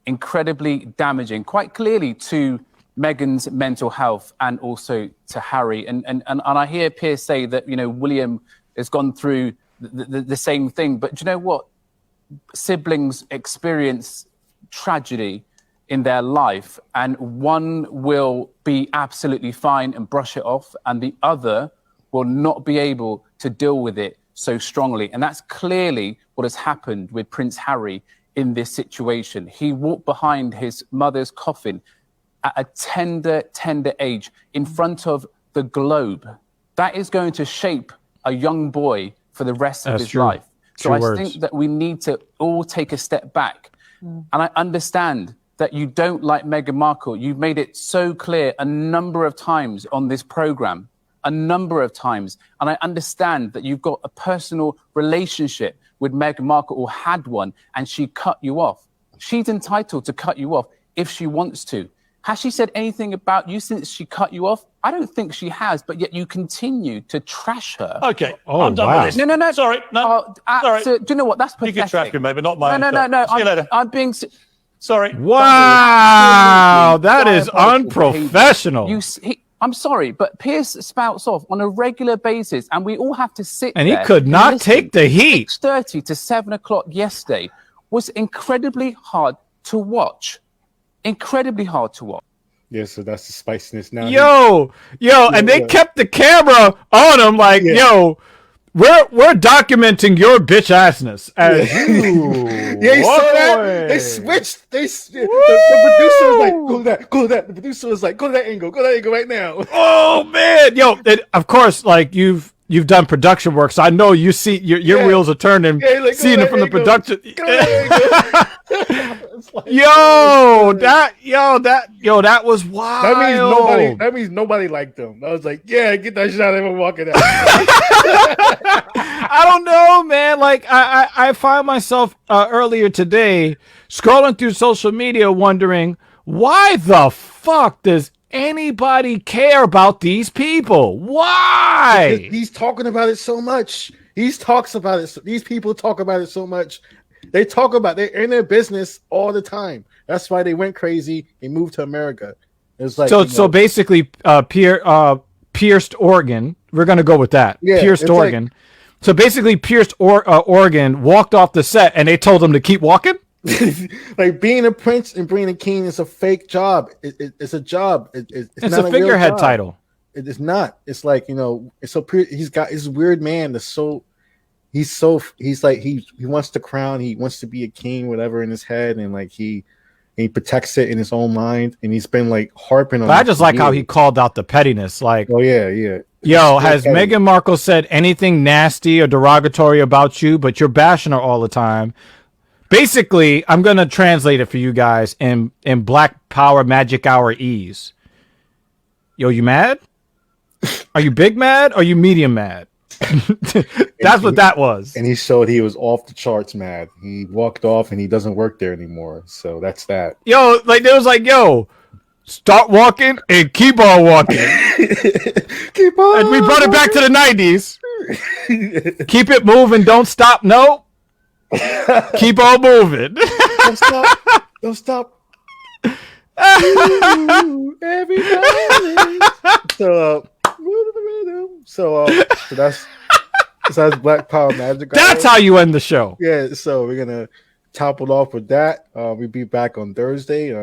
incredibly damaging, quite clearly to Meghan's mental health and also to Harry. And I hear Piers say that William has gone through the same thing, but do you know what? Siblings experience tragedy in their life, and one will be absolutely fine and brush it off, and the other will not be able to deal with it so strongly. And that's clearly what has happened with Prince Harry in this situation. He walked behind his mother's coffin at a tender age in front of the globe. That is going to shape a young boy for the rest of his life. So I think that we need to all take a step back. And I understand that you don't like Meghan Markle. You've made it so clear a number of times on this program, a number of times. And I understand that you've got a personal relationship with Meghan Markle, or had one, and she cut you off. She's entitled to cut you off if she wants to. Has she said anything about you since she cut you off? I don't think she has, but yet you continue to trash her. Okay, I'm done with this. No. Sorry, no. Sorry. Do you know what? That's pathetic. You can trash me, maybe not mine. No. See you later. I'm being... Sorry. Wow, that is unprofessional. I'm sorry, but Piers spouts off on a regular basis, and we all have to sit and there. He could not take the heat. 6:30 to 7 o'clock yesterday was incredibly hard to watch. Incredibly hard to watch. Yeah, so that's the spiciness now. Yo, and they kept the camera on him like, yo, we're documenting your bitch assness as you. Yeah, you saw that? They switched. The producer was like, go to that. The producer was like, go to that angle right now. Oh man, yo, of course, like you've done production work, so I know you see your wheels are turning, seeing it from the production. That was wild. That means nobody liked them. I was like, yeah, get that shot of him walking out. I don't know, man. Like I find myself earlier today scrolling through social media wondering why the fuck does anybody care about these people? Why? Because he's talking about it so much. He talks about it. These people talk about it so much. They talk about they're in their business all the time. That's why they went crazy. They moved to America. It's like so basically, pierced organ. We're gonna go with that. Yeah, pierced organ. Like, so basically, pierced organ walked off the set, and they told him to keep walking. Like being a prince and being a king is a fake job. It's a job. It's not a figurehead title. It is not. It's like it's so he's got this weird man that's so he's like he wants the crown. He wants to be a king, whatever in his head, and like he protects it in his own mind. And he's been like harping on. But I just like how he called out the pettiness. Like, oh yeah. Yo, has Meghan Markle said anything nasty or derogatory about you? But you're bashing her all the time. Basically, I'm going to translate it for you guys in Black Power Magic Hour ease. Yo, you mad? Are you big mad? Or are you medium mad? That's what that was. And he showed he was off the charts mad. He walked off and he doesn't work there anymore. So that's that. Yo, like there was like, yo, start walking and keep on walking. Keep on. And we brought it back to the 90s. Keep it moving, don't stop. No. Keep on moving. Don't stop. Don't stop. Everybody. So that's Black Power Magic. That's how you end the show. Yeah, so we're gonna top it off with that. We'll be back on Thursday,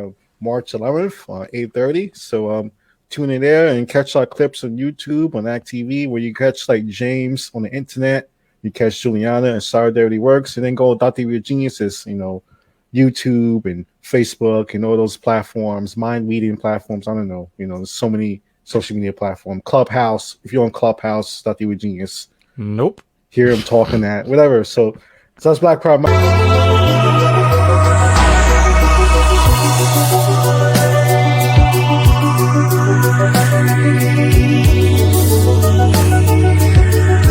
March 11th, 8:30. So tune in there and catch our clips on YouTube on act.tv, where you catch like James on the internet. You catch Juliana and Solidarity Works, and then go to .tv Geniuses, YouTube and Facebook and all those platforms, mind reading platforms. I don't know, there's so many social media platforms. Clubhouse, if you're on Clubhouse, .tv Genius. Nope. Hear him talking that, whatever. So that's Black Power.